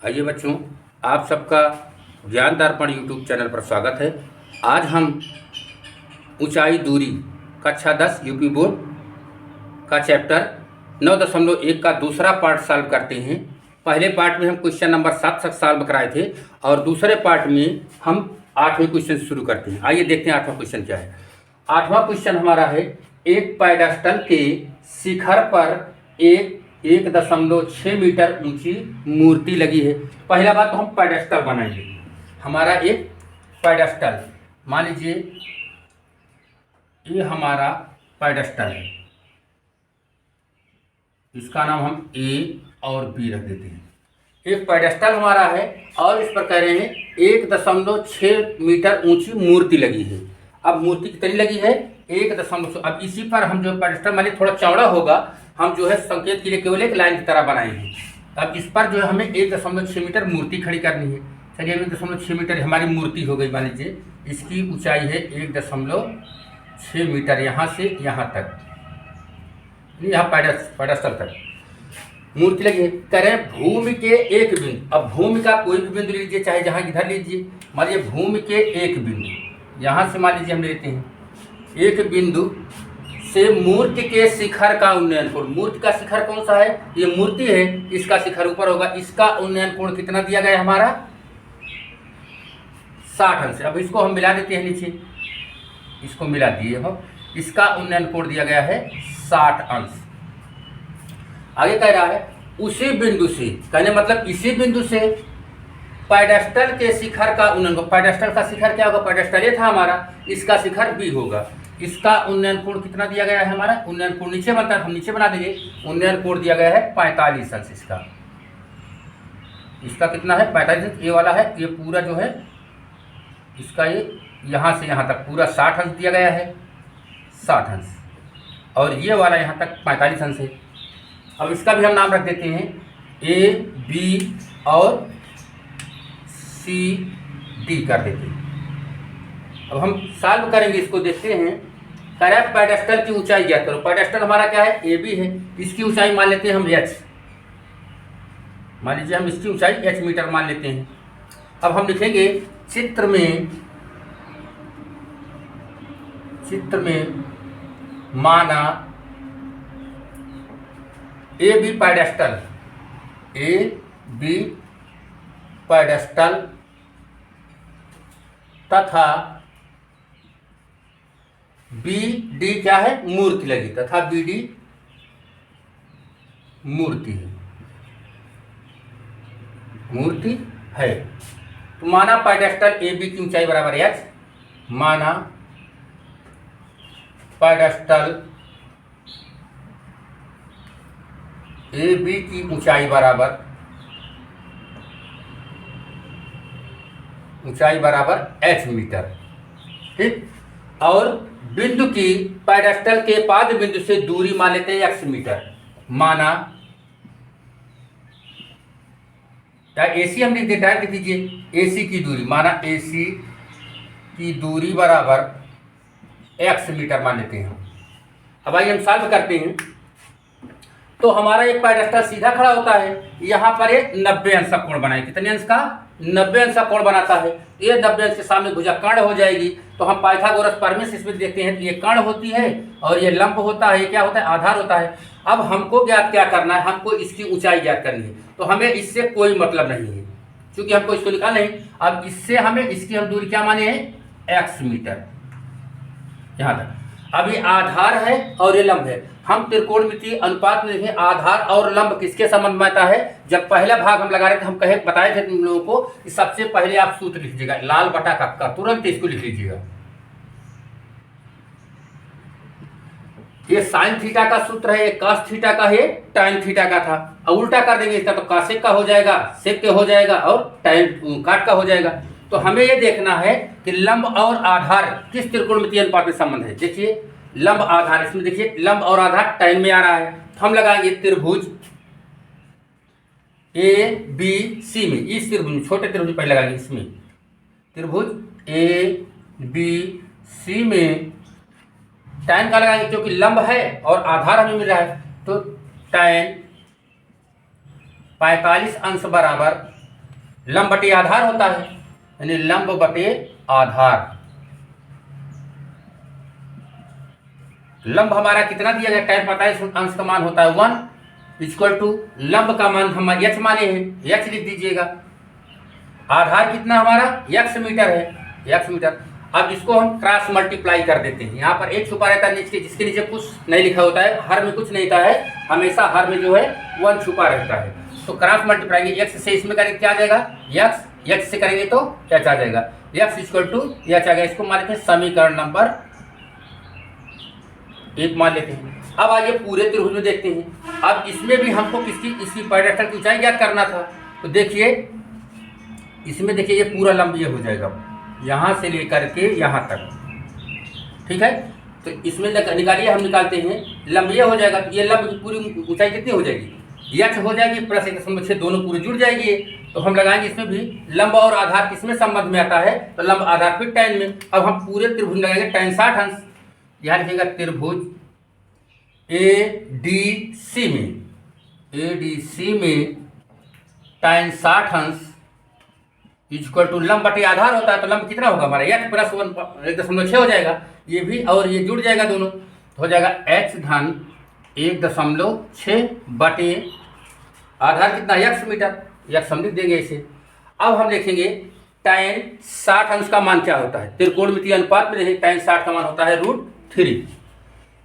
आइए बच्चों, आप सबका ज्ञान दर्पण यूट्यूब चैनल पर स्वागत है। आज हम ऊंचाई दूरी कक्षा 10 यूपी बोर्ड का चैप्टर 9.1 का दूसरा पार्ट सॉल्व करते हैं। पहले पार्ट में हम क्वेश्चन नंबर 7 तक सॉल्व कराए थे और दूसरे पार्ट में हम 8वें क्वेश्चन शुरू करते हैं। आइए देखते हैं 8वां क्वेश्चन क्या है। 8वां क्वेश्चन हमारा है, एक पेडेस्टल के शिखर पर 1.6 मीटर ऊंची मूर्ति लगी है। पहला बात तो हम पेडेस्टल बनाएंगे। हमारा एक पेडेस्टल, मान लीजिए ये हमारा पेडेस्टल है, इसका नाम हम ए और बी रख देते हैं। एक पेडेस्टल हमारा है और इस पर कह रहे हैं 1.6 मीटर ऊंची मूर्ति लगी है। अब मूर्ति कितनी लगी है? 1.6। अब इसी पर हम जो पेडेस्टल मान लीजिए थोड़ा चौड़ा होगा, हम जो है संकेत के लिए केवल एक लाइन की तरह बनाए हैं। अब इस पर जो है हमें 1.6 मीटर मूर्ति खड़ी करनी है। चलिए 1.6 मीटर हमारी मूर्ति हो गई। मान लीजिए इसकी ऊंचाई है 1.6 मीटर, यहाँ से यहाँ तक, यहाँ पेडेस्टल तक मूर्ति लगी है। करें भूमि के एक बिंदु। अब भूमि का कोई भी बिंदु लीजिए, चाहे जहाँ इधर लीजिए। मान लीजिए भूमि के एक बिंदु, यहाँ से मान लीजिए हम लेते हैं एक बिंदु से मूर्ति के शिखर का उन्नयन कोण। मूर्ति का शिखर कौन सा है? ये मूर्ति है, इसका शिखर ऊपर होगा। इसका उन्नयन कोण कितना दिया गया है हमारा? 60 अंश। अब इसको हम मिला देते हैं, नीचे इसको मिला दिए हम। इसका उन्नयन कोण दिया गया है 60 अंश। आगे कह रहा है उसी बिंदु से, कहने मतलब इसी बिंदु से पेडेस्टल के शिखर का उन्नयन कोण। पेडेस्टल का शिखर क्या होगा? पेडेस्टल ये था हमारा, इसका शिखर बी होगा। इसका उन्नयन कोण कितना दिया गया है हमारा? उन्नयन कोण नीचे बनता है, हम नीचे बना देंगे। उन्नयन कोण दिया गया है 45 अंश। इसका कितना है? 45 अंश। ये वाला है, ये पूरा जो है इसका ये यहाँ से यहाँ तक पूरा 60 अंश दिया गया है, 60 अंश। और ये वाला यहाँ तक 45 अंश है। अब इसका भी हम नाम रख देते हैं ए, बी और सी, डी कर देते हैं। अब हम सॉल्व करेंगे, इसको देखते हैं। करें पेडेस्टल की ऊंचाई ज्ञात करो। पेडेस्टल हमारा क्या है? ए बी है। इसकी ऊंचाई मान लेते हैं हम एच। मान लीजिए हम इसकी ऊंचाई एच मीटर मान लेते हैं। अब हम लिखेंगे चित्र में माना A B pedestal, A B pedestal तथा बी डी क्या है? मूर्ति लगी, तथा बी डी मूर्ति है, मूर्ति है। तो माना पेडेस्टल ए बी की ऊंचाई बराबर एच। माना पेडेस्टल ए बी की ऊंचाई बराबर एच मीटर, ठीक। और बिंदु की पेडेस्टल के पाद बिंदु से दूरी मान लेते हैं एक्स मीटर। माना या एसी हम लिख देते हैं, लिख दीजिए एसी की दूरी। माना एसी की दूरी बराबर एक्स मीटर मान लेते हैं। अब आइए हम सॉल्व करते हैं। तो हमारा एक पेडेस्टल सीधा खड़ा होता है, यहाँ पर एक 90 अंश का कोण बनाए। कितने अंश का? 90 अंश का कोण बनाता है। ये 90 अंश के सामने भुजा कर्ण हो जाएगी। तो हम पाइथागोरस प्रमेय इसमें देखते हैं, ये कर्ण होती है और ये लंब होता है। ये क्या होता है? आधार होता है। अब हमको ज्ञात क्या करना है? हमको इसकी ऊंचाई ज्ञात करनी है। तो हमें इससे कोई मतलब नहीं है, क्योंकि हमको इसको लिखा नहीं। अब इससे हमें इसकी हम दूरी क्या माने हैं? एक्स मीटर, यहाँ तक। अब ये आधार है और ये लंब है। हम त्रिकोणमितीय अनुपात में देखें, आधार और लंब किसके संबंध में आता है? जब पहला भाग हम लगा रहे थे, हम बताए थे तुम लोगों को कि सबसे पहले आप सूत्र लिख लीजिएगा, लाल बटा का तुरंत इसको लिख लीजिएगा। ये साइन थीटा का सूत्र है, ये कॉस थीटा का है, टाइन थीटा का था। अब उल्टा कर देंगे इसका, तो कासेक का हो जाएगा, सेक के हो जाएगा और टाइन काट का हो जाएगा। तो हमें ये देखना है कि लंब और आधार किस त्रिकोणमितीय अनुपात में संबंध है। देखिए लंब आधार, इसमें देखिए लंब और आधार टाइन में आ रहा है। तो हम लगाएंगे त्रिभुज ए बी सी में। इस त्रिभुज, छोटे त्रिभुज पहले लगाएंगे, इसमें त्रिभुज ए बी सी में टाइन का लगाएंगे, क्योंकि लंब है और आधार हमें मिल रहा है। तो टाइन 45 अंश बराबर लंब बटे आधार होता है, यानी लंब बटे आधार। लंब हमारा कितना दिया गया, tan 45 अंश का मान होता है 1 इक्वल टू लंब का मान हम h माने हैं, h लिख दीजिएगा। आधार कितना हमारा x मीटर है, x मीटर। अब इसको हम क्रॉस मल्टीप्लाई कर देते हैं। यहाँ पर एक छुपा रहता है नीचे, जिसके नीचे कुछ नहीं लिखा होता है, हर में कुछ नहीं होता है, हमेशा हर में जो है 1 छुपा रहता है। तो क्रॉस मल्टीप्लाई x से इसमें करेंगे क्या आ जाएगा, x से करेंगे तो h आ जाएगा, x इक्वल टू h आ गया। इसको मान लेते हैं समीकरण नंबर 1 मान लेते हैं। अब आइए पूरे त्रिभुज में देखते हैं। अब इसमें भी हमको इसकी पैरामीटर की ऊंचाई ज्ञात करना था। तो देखिए इसमें देखिए ये पूरा लंब ये हो जाएगा, यहाँ से लेकर के यहाँ तक, ठीक है। तो इसमें निकालिए, हम निकालते हैं, लंब ये हो जाएगा। तो ये लंब की पूरी ऊंचाई कितनी हो जाएगी, h हो जाएगी प्लस 1.6, दोनों पूरे जुड़ जाएगी। तो हम लगाएंगे इसमें भी लंब और आधार किसमें संबंध में आता है, तो लंब आधार फिर tan में। अब हम पूरे त्रिभुज लगाएंगे tan 60 अंश। यहाँ लिखेगा त्रिभुज ADC में tan 60 अंश इक्वल टू लंब बटे आधार होता है। तो लंब कितना होगा हमारा h प्लस 1.6 हो जाएगा, ये भी और ये जुड़ जाएगा दोनों, तो हो जाएगा h धन 1.6 बटे आधार कितना x मीटर, x हम लिख देंगे इसे। अब हम लिखेंगे tan 60 अंश का मान क्या होता है, त्रिकोणमितीय अनुपात में देखें, tan 60 का मान होता है √3,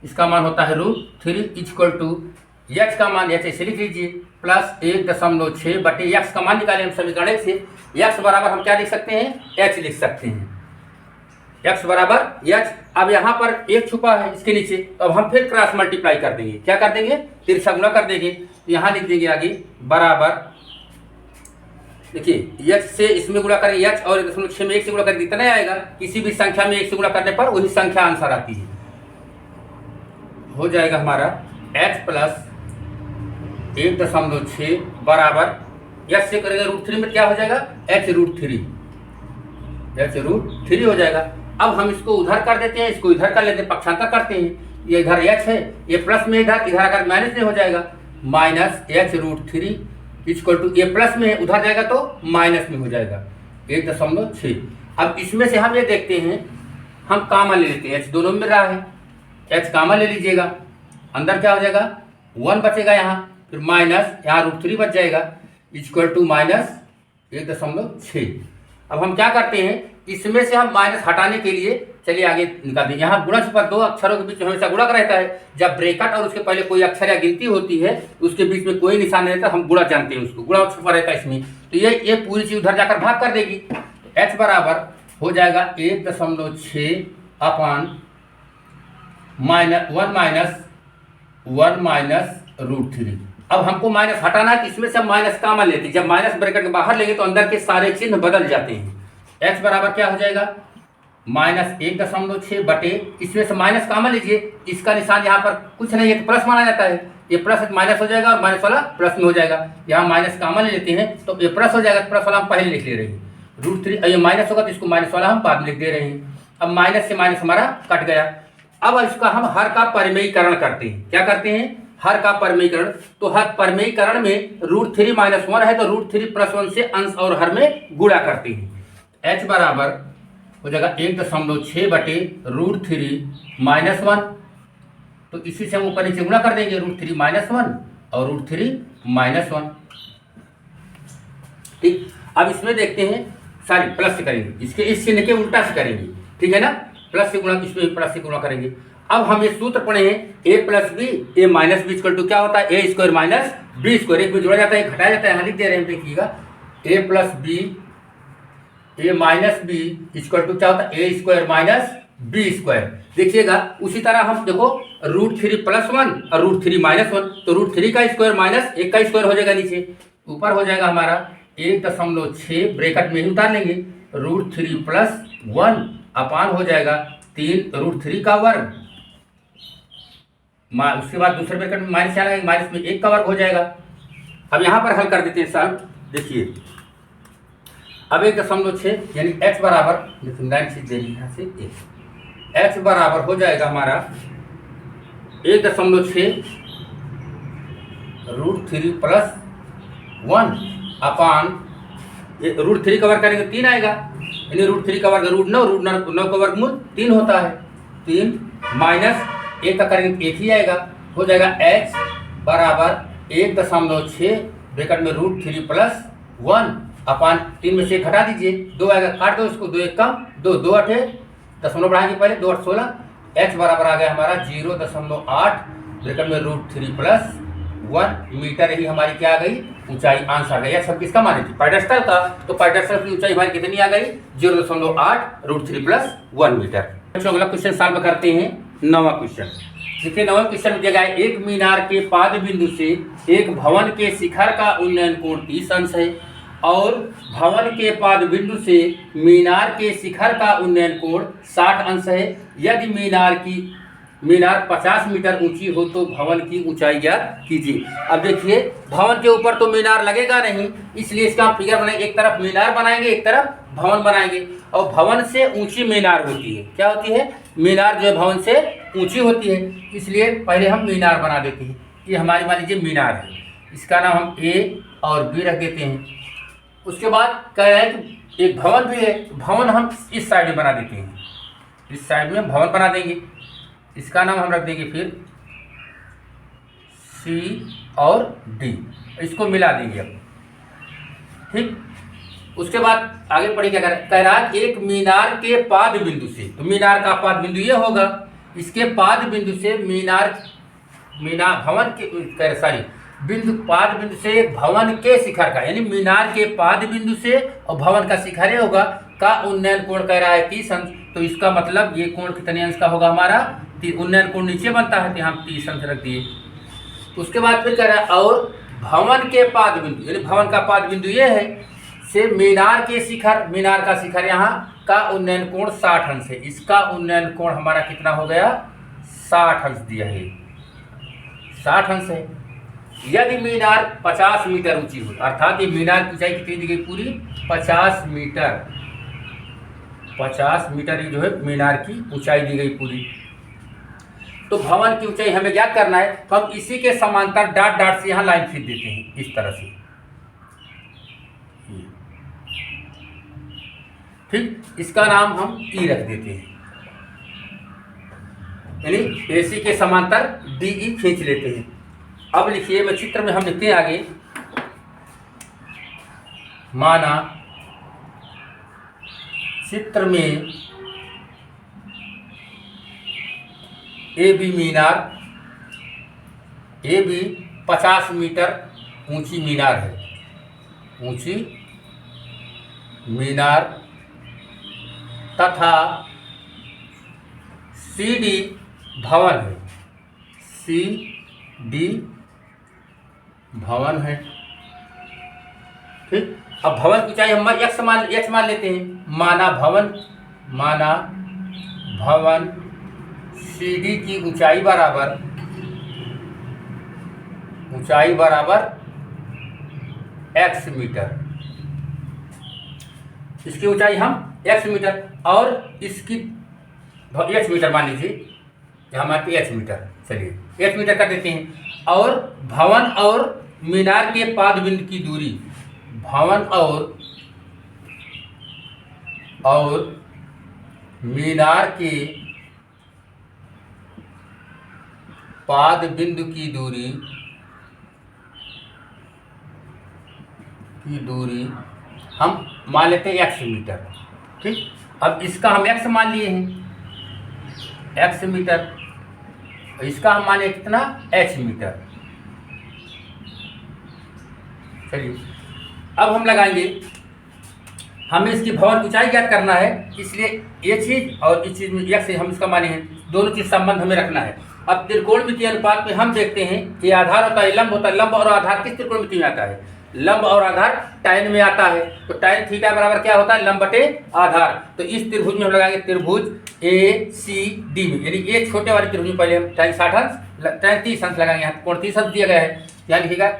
इसका मान होता है √3 इक्वल टू x का मान ऐसे लिख लीजिए प्लस 1.6 बटे x का मान निकालें हम समीकरण 1 से। x बराबर हम क्या लिख सकते हैं, h लिख सकते हैं, x बराबर h। अब यहाँ पर एक छुपा है इसके नीचे, तो अब हम फिर क्रॉस मल्टीप्लाई कर देंगे, क्या कर देंगे, तिरछा गुणा कर देंगे। यहाँ लिख देंगे आगे बराबर, देखिए h से इसमें गुणा करेंगे, h और 1.6 में 1 से गुणा करेंगे कितना आएगा, किसी भी संख्या में 1 से गुणा करने पर वही संख्या आंसर आती है। हो जाएगा हमारा h प्लस 1.6 बराबर h से करेंगे √3 में क्या हो जाएगा, h √3 हो जाएगा। अब हम इसको उधर कर देते हैं, इसको इधर कर लेते हैं, पक्षांतर करते हैं। ये इधर h है, ये प्लस में इधर अगर माइनस में हो जाएगा, माइनस h√3 इक्वल टू, ये प्लस में उधर जाएगा तो माइनस में हो जाएगा 1.6। अब इसमें से हम ये देखते हैं, हम कामा ले लेते हैं, h दोनों में मिल रहा है, h कामा ले लीजिएगा, अंदर क्या हो जाएगा 1 बचेगा, यहाँ फिर माइनस यहाँ √3 बच जाएगा इक्वल टू माइनस 1.6। अब हम क्या करते हैं, इसमें से हम माइनस हटाने के लिए चलिए आगे निकाल देंगे। यहाँ गुणज पर दो अक्षरों के बीच में हमेशा गुणक रहता है, जब ब्रैकेट और उसके पहले कोई अक्षर या गिनती होती है उसके बीच में कोई निशान नहीं रहता, हम गुणा जानते हैं उसको, गुणा छुपा रहता है इसमें। तो ये पूरी चीज उधर जाकर भाग कर देगी, तो h बराबर हो जाएगा 1.6 अपान 1 माइनस √3। अब हमको माइनस हटाना है, तो इसमें से हम माइनस कॉमन लेते हैं, जब माइनस ब्रैकेट के बाहर लेंगे तो अंदर के सारे चिन्ह बदल जाते हैं। h बराबर क्या हो जाएगा, माइनस 1.6 बटे, इसमें से माइनस कॉमन लीजिए, इसका निशान यहाँ पर कुछ नहीं है तो प्लस माना जाता है, ये प्लस माइनस हो जाएगा और माइनस वाला प्लस में हो जाएगा। यहाँ माइनस कॉमन ले लेते हैं तो ये प्लस हो जाएगा, प्लस वाला हम पहले लिख ले रहे हैं, √3, ये माइनस होगा तो इसको माइनस वाला हम बाद में लिख दे रहे हैं। अब माइनस से माइनस हमारा कट गया। अब इसका हम हर का परिमेयीकरण करते हैं, क्या करते हैं, हर का परिमेयीकरण। तो हर परिमेयीकरण में √3 - 1 है, तो √3 + 1 से अंश और हर में गुणा करते हैं। h बराबर हो जाएगा 1.6 बटे √3 - 1, तो इसी से हम ऊपर नीचे गुणा कर देंगे, √3 - 1 और √3 - 1। ठीक, अब इसमें देखते हैं, सॉरी प्लस से करेंगे, इसके इस चिन्ह के उल्टा से करेंगे, ठीक है ना, प्लस से गुणा, इसमें प्लस से गुणा करेंगे। अब हम ये सूत्र पढ़े हैं, a + b, a - b equal to क्या होता है, a² - b², एक में जोड़ा जाता है, घटाया जाता है, यहाँ लिख दे रहे हैं, देखिएगा a + b, a - b equal to क्या होता है, a² - b²। देखिएगा उसी तरह हम देखो √3 + 1 और √3 - 1, तो √3 का स्क्वायर माइनस 1 का स्क्वायर हो जाएगा, नीचे ऊपर हो जाएगा हमारा 1.6 ब्रैकेट में ही उतार लेंगे, √3 + 1 अपान हो जाएगा 3 √3 का वर्ग, उसके बाद दूसरे ब्रैकेट में माइनस आएगा, माइनस में 1 का वर्ग हो जाएगा। अब यहाँ पर हल कर देते हैं साहब, देखिए अब 1.6 यानी h बराबर, लाइन खींच देंगे यहाँ से, h बराबर हो जाएगा हमारा 1.6 √3 + 1 अपान ये √3 कवर करेंगे 3 आएगा, यानी √3 का वर्ग √9, √9 का वर्गमूल 3 होता है। 3 माइनस 1 का करेंगे 1 ही आएगा, हो जाएगा h बराबर 1.6 ब्रैकेट में √3 प्लस 1 अपान 3 में से घटा दीजिए, 2 आएगा, काट दो इसको, 2 1 कम 2, 2 8 दशमलव बढ़ाएंगे पहले, 2 8 16, h बराबर आ गया हमारा 0.8 ब्रैकेट में √3 प्लस 1 मीटर। ही हमारी क्या आ गई ऊंचाई, आंसर आ गया। सब किसका माने थे, पाइडेस्टल का, तो पाइडेस्टल की ऊंचाई हमारी कितनी आ गई 0.8 √3 प्लस 1 मीटर। बच्चों अगला क्वेश्चन सॉल्व करते हैं। 9वां क्वेश्चन देखिए, 9वें क्वेश्चन में दिया गया है एक मीनार के पाद बिंदु से एक भवन के शिखर का उन्नयन कोण 30 अंश है और भवन के पाद बिंदु से मीनार के शिखर का उन्नयन कोण 60 अंश है। यदि मीनार 50 मीटर ऊंची हो तो भवन की ऊंचाई ज्ञात कीजिए। अब देखिए, भवन के ऊपर तो मीनार लगेगा नहीं, इसलिए इसका हम फिगर बनाएंगे, एक तरफ मीनार बनाएंगे एक तरफ भवन बनाएंगे, और भवन से ऊंची मीनार होती है। क्या होती है, मीनार जो है भवन से ऊंची होती है, इसलिए पहले हम मीनार बना देते हैं। ये हमारी मान लीजिए मीनार है, इसका नाम हम ए और बी रख देते हैं। उसके बाद कह रहे हैं कि एक भवन भी है, भवन हम इस साइड में बना देते हैं, इस साइड में भवन बना देंगे, इसका नाम हम रख देंगे फिर सी और डी, इसको मिला देंगे अब, ठीक। उसके बाद आगे पढ़िए, क्या कह रहा है, एक मीनार के पाद बिंदु से, तो मीनार का पाद बिंदु ये होगा, इसके पाद बिंदु से भवन के पाद बिंदु से भवन के शिखर का, यानी मीनार के पाद बिंदु से और भवन का शिखर ये होगा का उन्नयन कोण कह रहा है 30 अंश। तो इसका मतलब ये कोण कितने अंश का होगा हमारा, उन्नयन कोण नीचे बनता है तो यहाँ 30 अंश रख दिए। उसके बाद फिर कह रहा है और भवन के पाद बिंदु, यानी भवन का पाद बिंदु ये है से मीनार के शिखर, मीनार का शिखर यहाँ का उन्नयन कोण 60 अंश है। इसका उन्नयन कोण हमारा कितना हो गया 60 अंश दिया है, 60 अंश है। यदि मीनार 50 मीटर ऊंची हो, अर्थात ये मीनार की ऊंचाई कितनी दी गई पूरी 50 मीटर, 50 मीटर जो है मीनार की ऊंचाई दी गई पूरी, तो भवन की ऊंचाई हमें ज्ञात करना है। तो हम इसी के समांतर डॉट डॉट से यहाँ लाइन खींच देते हैं इस तरह से, ठीक। इसका नाम हम ई रख देते हैं, यानी एसी के समांतर डी ई खींच लेते हैं। अब लिखिए, मैं चित्र में हम लिखते हैं आगे, माना चित्र में ए बी मीनार, ए बी 50 मीटर ऊंची मीनार है, ऊंची मीनार, तथा सी डी भवन है, सी डी भवन है, ठीक। अब भवन की ऊंचाई हम एक्स मान लेते हैं, माना भवन सी डी की ऊंचाई बराबर x मीटर, इसकी ऊंचाई हम x मीटर और इसकी x मीटर मान लीजिए, हमारे h मीटर, चलिए h मीटर कर देते हैं। और भवन और मीनार के पाद बिंदु की दूरी, भवन और मीनार के पाद बिंदु की दूरी हम मान लेते हैं x मीटर, ठीक। अब इसका हम x मान लिए हैं, x मीटर, इसका हम माने कितना h मीटर। चलिए अब हम लगाएंगे, हमें इसकी भवन की ऊंचाई ज्ञात करना है, इसलिए ये चीज और इस चीज में x से हम इसका माने हैं, दोनों चीज संबंध हमें रखना है। अब त्रिकोणमितीय अनुपात में हम देखते हैं, ये आधार होता है, लंब होता है, लंब और आधार किस त्रिकोणमिति में आता है, लंब और आधार टाइन में आता है, तो टाइन थीटा बराबर क्या होता है लंब बटे आधार। तो इस त्रिभुज में हम लगाएंगे त्रिभुज ए सी डी में, यानी ये छोटे वाले त्रिभुज में पहले हम टाइन 60 अंश, टाइन 30 अंश लगाएंगे, यहाँ कोण 30 अंश दिया गया है, यहाँ लिखिएगा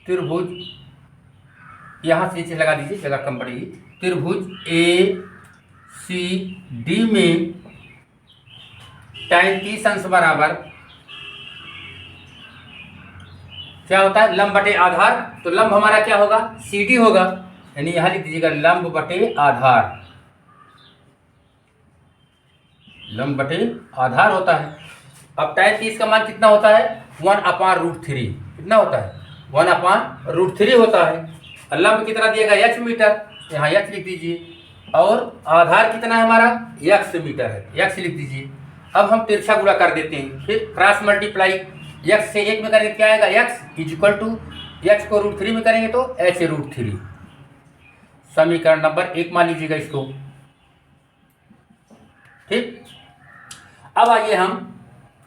त्रिभुज यहाँ से नीचे लगा दीजिए, जगह कम पड़ेगी, त्रिभुज ए सी डी में टाइन 30 अंश बराबर क्या होता है, लंब बटे आधार। तो लंब हमारा क्या होगा, CD होगा, यानी यहाँ लिख दीजिएगा लंब बटे आधार, लंब बटे आधार होता है। अब tan 30 का मान कितना होता है, 1/√3। कितना होता है, 1/√3 होता है। और लंब कितना दिएगा, h मीटर, यहाँ h लिख दीजिए, और आधार कितना है हमारा, x मीटर है, x लिख दीजिए। अब हम तिरछा गुणा कर देते हैं, फिर क्रॉस मल्टीप्लाई, x से 1 में करेंगे क्या आएगा, x इक्वल टू x को √3 में करेंगे तो h√3। समीकरण नंबर 1 मान लीजिएगा इसको, ठीक। अब आइए हम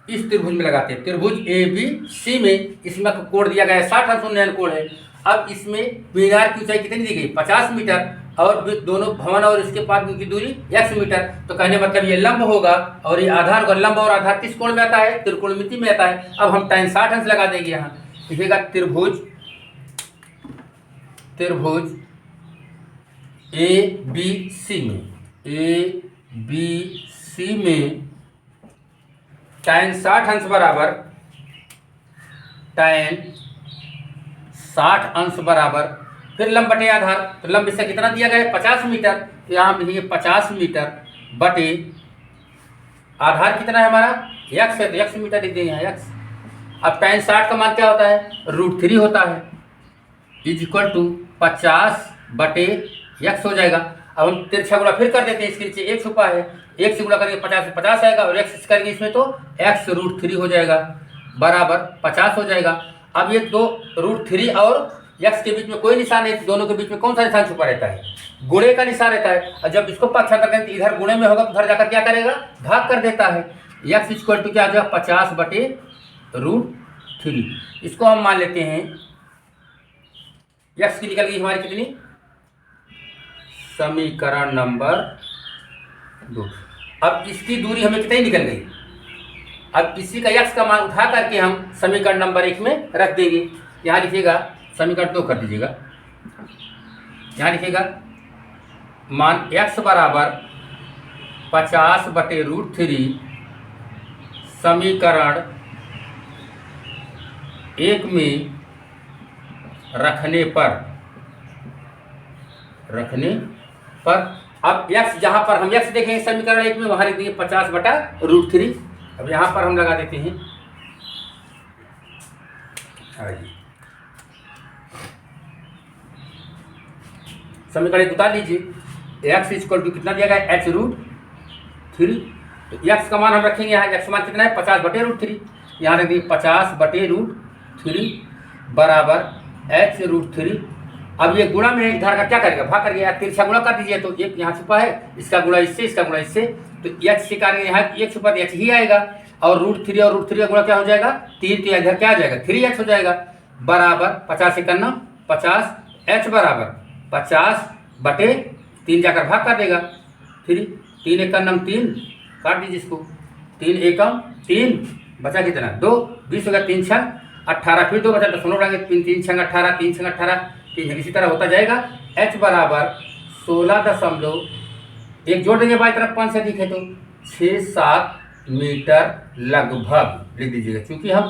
इस त्रिभुज में लगाते हैं, त्रिभुज ABC में, इसमें कोण दिया गया है 60 अंश उन्नयन कोण है। अब इसमें मीनार की ऊंचाई कितनी दी गई, 50 मीटर, और दोनों भवन और इसके पास की दूरी x मीटर। तो कहने मतलब ये लंब होगा और ये आधार होगा। लंब और आधार किस कोण में आता है, त्रिकोणमिति में आता है। अब हम tan 60 अंश लगा देंगे, यहाँ लिखिएगा त्रिभुज ABC में tan 60 अंश बराबर, tan 60 अंश बराबर, फिर लंब बटे आधार। तो लंब इसका कितना दिया गया है, 50 मीटर, तो यहाँ हम लिखेंगे 50 मीटर बटे आधार कितना है हमारा, x है, तो x मीटर लिख देंगे यहाँ x। अब tan 60 का मान क्या होता है, √3 होता है, इक्वल टू 50 बटे x हो जाएगा। अब हम तिरछा गुणा फिर कर देते हैं, इसके नीचे 1 छुपा है, 1 से गुणा करेंगे 50 से 50 आएगा, और x करेंगे इसमें तो x√3 हो जाएगा, बराबर 50 हो जाएगा। अब ये दो √3 और x के बीच में कोई निशान है, दोनों के बीच में कौन सा निशान छुपा रहता है, गुणे का निशान रहता है। और जब इसको पक्षांतर करें तो इधर गुणे में होगा, तो उधर जाकर क्या करेगा, भाग कर देता है। x इक्वल टू क्या आ जाएगा, 50 बटे √3। इसको हम मान लेते हैं, x की निकल गई हमारी कितनी, समीकरण नंबर 2। अब इसकी दूरी हमें कितनी निकल गई। अब इसी का x का मान उठा करके हम समीकरण नंबर 1 में रख देंगे। यहाँ लिखिएगा, समीकरण 2 कर दीजिएगा, यहाँ लिखिएगा मान x बराबर 50 बटे √3 समीकरण 1 में रखने पर अब x जहाँ पर हम x देखेंगे समीकरण 1 में, वहाँ लिख देंगे 50 बटा √3। अब यहाँ पर हम लगा देते हैं, समीकरण 1 उतार लीजिए, x इक्वल टू कितना दिया गया, h√3। तो x का मान हम रखेंगे यहाँ, x मान कितना है, 50 बटे √3, यहाँ रख देंगे 50 बटे √3 बराबर h√3। अब ये गुणा में इधर का क्या करेगा, भाग करेगा, तिरछा गुणा कर दीजिए, तो एक यहाँ छुपा है, इसका गुणा इससे, इसका गुणा इससे, तो h से करेंगे यहाँ एक छुपा तो h ही आएगा, और √3 और √3 का गुणा क्या हो जाएगा, 3, तो इधर क्या आ जाएगा, 3h हो जाएगा, बराबर 50 से करना 50, h बराबर 50 बटे 3, जाकर भाग कर देगा, 3 एक नम 3, काट दीजिए इसको, 3 एकम 3, बचा कितना 2, 20 होगा, 3 6 18, फिर 2 बचा, दशमलव डालेंगे, 3 6 18, 3 6 18, इसी तरह होता जाएगा। h बराबर 16 एक जोड़ देंगे बाई तरफ 5 से दिखे तो 6-7 मीटर लगभग लिख दीजिएगा, क्योंकि हम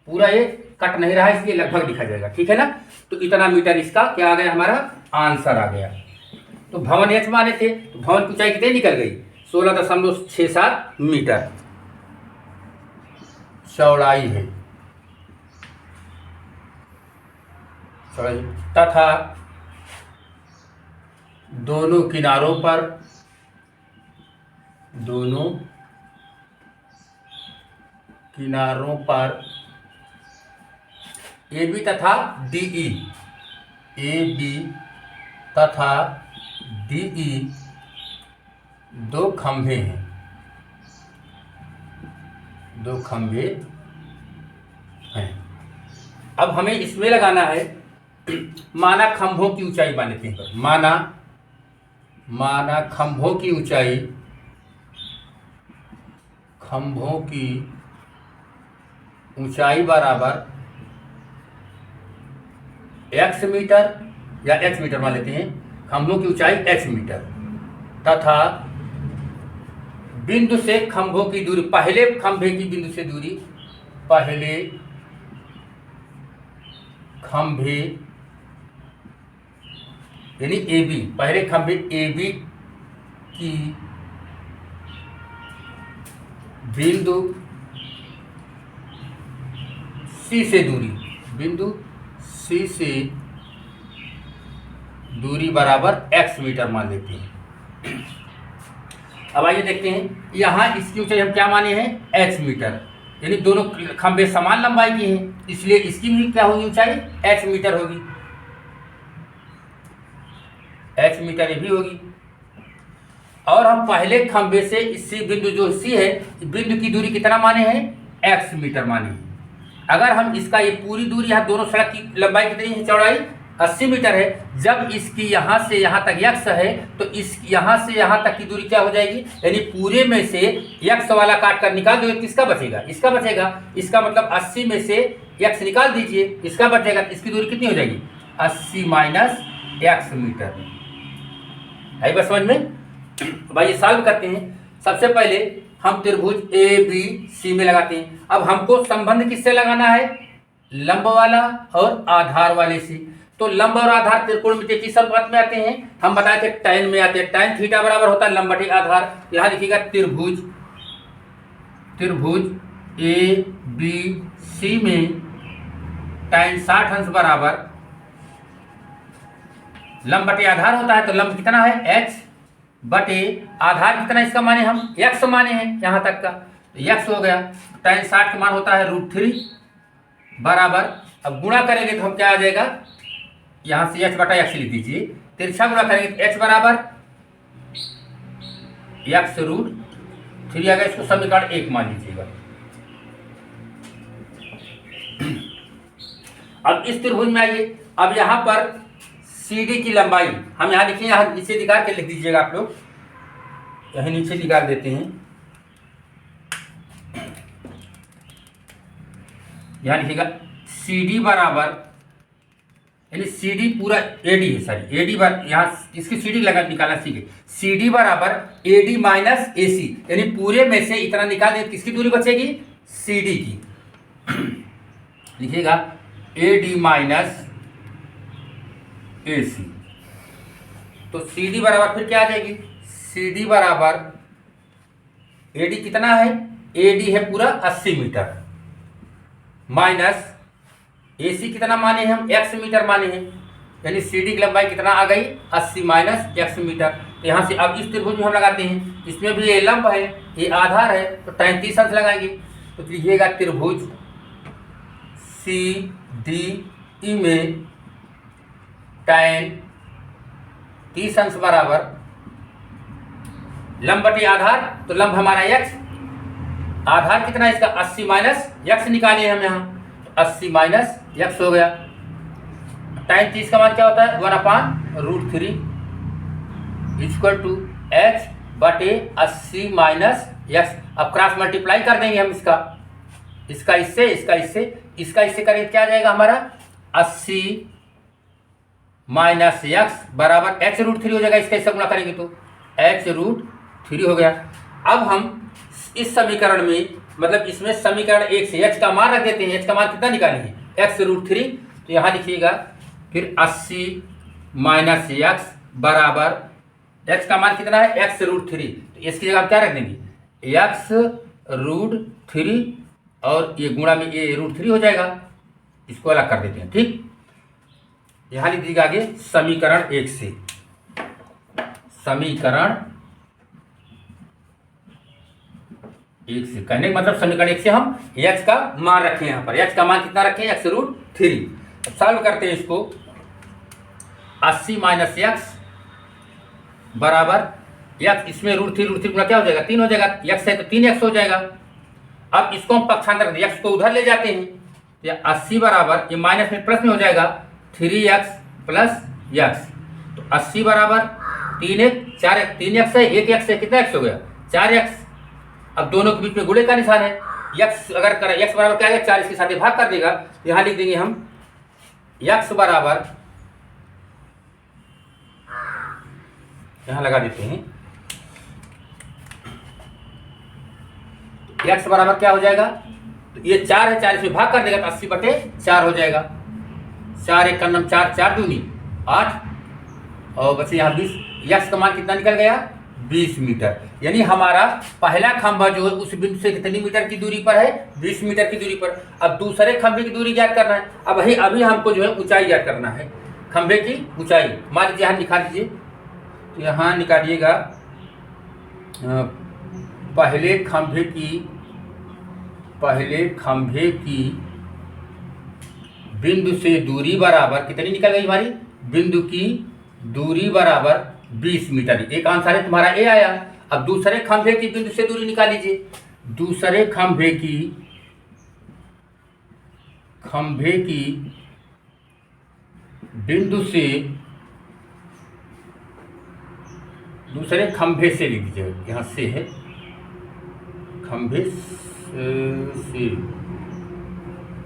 पूरा ये कट नहीं रहा है इसलिए लगभग लिखा जाएगा, ठीक है ना। तो इतना मीटर इसका क्या आ गया, हमारा आंसर आ गया। तो भवन h माने थे, तो भवन की ऊंचाई कितनी निकल गई, 16.67 मीटर चौड़ाई है, तथा दोनों किनारों पर AB तथा DE दो खंभे हैं। अब हमें इसमें लगाना है, माना खंभों की ऊंचाई मान लेते हैं, माना खंभों की ऊंचाई बराबर x मीटर या x मीटर मान लेते हैं, खंभों की ऊंचाई x मीटर, तथा बिंदु से खंभों की दूरी, पहले खंभे की बिंदु से दूरी, पहले खंभे यानी ए बी, पहले खंभे ए बी की बिंदु सी से दूरी, बिंदु सी से दूरी बराबर x मीटर मान लेते हैं। अब आइए देखते हैं, यहाँ इसकी ऊंचाई हम क्या माने हैं, x मीटर, यानी दोनों खंभे समान लंबाई के हैं, इसलिए इसकी भी क्या होगी ऊंचाई, x मीटर होगी, x मीटर ये भी होगी। और हम पहले खंभे से इसी बिंदु जो सी है, बिंदु की दूरी कितना माने हैं, x मीटर माने हैं। अगर हम इसका ये पूरी दूरी, यहाँ दोनों सड़क की लंबाई कितनी है, चौड़ाई 80 मीटर है। जब इसकी यहाँ से यहाँ तक x है तो इस यहाँ से यहाँ तक की दूरी क्या हो जाएगी, यानी पूरे में से x वाला काट कर निकाल दो, किसका बचेगा, इसका बचेगा। इसका मतलब 80 में से x निकाल दीजिए, इसका बचेगा, इसकी दूरी कितनी हो जाएगी, 80 माइनस x मीटर। है बस समझ में। भाई ये सॉल्व करते हैं। सबसे पहले हम त्रिभुज ए बी सी में लगाते हैं। अब हमको संबंध किससे लगाना है, लंब वाला और आधार वाले से। तो लंब और आधार त्रिकोणमितीय किस अनुपात में आते हैं, हम बताए थे tan में आते हैं। tan थीटा बराबर होता है लंब बटे आधार। यहाँ लिखिएगा त्रिभुज, त्रिभुज ए बी सी में tan 60 अंश बराबर लंब बटे आधार होता है। तो लंब कितना है, h बटे आधार कितना, इसका माने हम x माने हैं यहाँ तक का, तो x हो गया। tan 60 का मान होता है √3 बराबर, अब गुणा करेंगे तो हम क्या आ जाएगा, यहाँ से h बटा x लिख दीजिए, तिरछा गुणा करेंगे तो h बराबर x √3 आ गया। इसको समीकरण 1 मान लीजिएगा। अब इस त्रिभुज में आइए, अब यहाँ पर CD की लंबाई हम यहाँ लिखिए, यहाँ नीचे निकाल के लिख दीजिएगा आप लोग, यहीं नीचे निकाल देते हैं। यहाँ लिखिएगा CD बराबर, यानी CD पूरा AD है, सॉरी AD बार, यहाँ इसकी CD लगा निकालना सीखे। CD बराबर AD माइनस AC, यानी पूरे में से इतना निकाल दे, किसकी दूरी बचेगी, CD की। लिखिएगा AD माइनस AC, तो CD बराबर फिर क्या आ जाएगी, CD बराबर AD कितना है, AD है पूरा 80 मीटर माइनस AC कितना माने हैं हम, x मीटर माने हैं, यानी CD की लंबाई कितना आ गई, 80 माइनस x मीटर। तो यहाँ से अब इस त्रिभुज में हम लगाते हैं, इसमें भी ये लंब है, ये आधार है, तो tan 30 अंश लगाएंगे। तो लिखिएगा त्रिभुज CDE में tan 30 अंश बराबर लंब बटे आधार, तो लंब हमारा x, आधार कितना है इसका, 80 माइनस x निकाले हम यहाँ, तो 80 माइनस x हो गया। tan 30 का मान क्या होता है, 1/√3 इक्वल टू h बटे 80 माइनस x। अब क्रॉस मल्टीप्लाई कर देंगे हम इसका, इसका इससे, इसका इससे, इसका इससे करेंगे क्या आ जाएगा हमारा, 80 माइनस x बराबर h√3 हो जाएगा। इसका इससे गुणा करेंगे तो h√3 हो गया। अब हम इस समीकरण में, मतलब इसमें समीकरण 1 से h का मान रख देते हैं। h का मान कितना निकालेंगे, x√3, तो यहाँ लिखिएगा फिर 80 माइनस x बराबर, x का मान कितना है, x√3, तो इसकी जगह क्या रख देंगे, x√3, और ये गुणा में ये √3 हो जाएगा, इसको अलग कर देते हैं। ठीक, यहाँ लिख दीजिएगा आगे समीकरण 1 से, समीकरण 1 से कहने का मतलब समीकरण 1 से हम h का मान रखें, यहाँ पर h का मान कितना रखें, x√3। सॉल्व करते हैं इसको, 80 माइनस x बराबर x, इसमें √3 गुणा क्या हो जाएगा, 3 हो जाएगा, x है तो 3x हो जाएगा। अब इसको हम पक्षांतर करते हैं, x को उधर ले जाते हैं, तो 80 बराबर, ये माइनस में प्लस में हो जाएगा, 3x प्लस x, तो 80 बराबर 3x 4x, 3x है, 1x है, कितना x हो गया, 4x। अब दोनों के बीच में गुणे का निशान है, x अगर करें, x बराबर क्या है, 4 इसके साथ भाग कर देगा। यहाँ लिख देंगे हम x बराबर, यहाँ लगा देते हैं, x बराबर क्या हो जाएगा, तो ये 4 है, 4 इसमें भाग कर देगा तो 80 बटे 4 हो जाएगा। 4 एक का नम 4, 4 दूनी 8 और बचे यहाँ 20। यक्स का मान कितना निकल गया 20 मीटर। यानी हमारा पहला खंभा जो है उस बिंदु से कितनी मीटर की दूरी पर है 20 मीटर की दूरी पर। अब दूसरे खंभे की दूरी ज्ञात करना है। अब अभी हमको जो है ऊंचाई ज्ञात करना है, खंभे की ऊंचाई। मान लीजिए यहाँ निकाल लीजिए, तो यहाँ निकालिएगा पहले खंभे की बिंदु से दूरी बराबर कितनी निकल गई हमारी, बिंदु की दूरी बराबर 20 मीटर। एक आंसर है तुम्हारा ए आया। अब दूसरे खंभे की बिंदु से दूरी निकाल लीजिए। दूसरे खंभे की बिंदु से, दूसरे खंभे से लिख दीजिए, यहाँ से है खंभे से,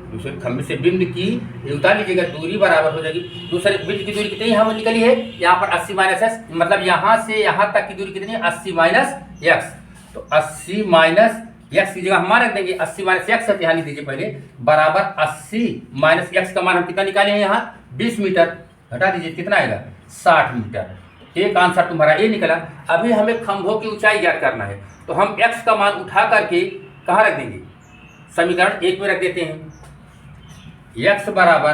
दूसरे खंभे से बिंदु की उतार लीजिएगा, दूरी बराबर हो जाएगी। दूसरे बिंदु की दूरी कितनी हमें निकली है यहाँ पर 80 माइनस एक्स, मतलब यहाँ से यहाँ तक की दूरी कितनी है 80 माइनस एक्स। तो 80 माइनस एक्स की जगह हम मान रख देंगे 80 माइनस एक्स है, यहाँ लिख दीजिए पहले बराबर 80 माइनस एक्स का मान हम कितना निकाले हैं यहाँ 20 मीटर। हटा दीजिए कितना आएगा 60 मीटर। एक आंसर तुम्हारा ए निकला। अभी हमें खंभों की ऊंचाई ज्ञात करना है, तो हम एक्स का मान उठा करके कहाँ रख देंगे, समीकरण 1 में रख देते हैं। एक्स बराबर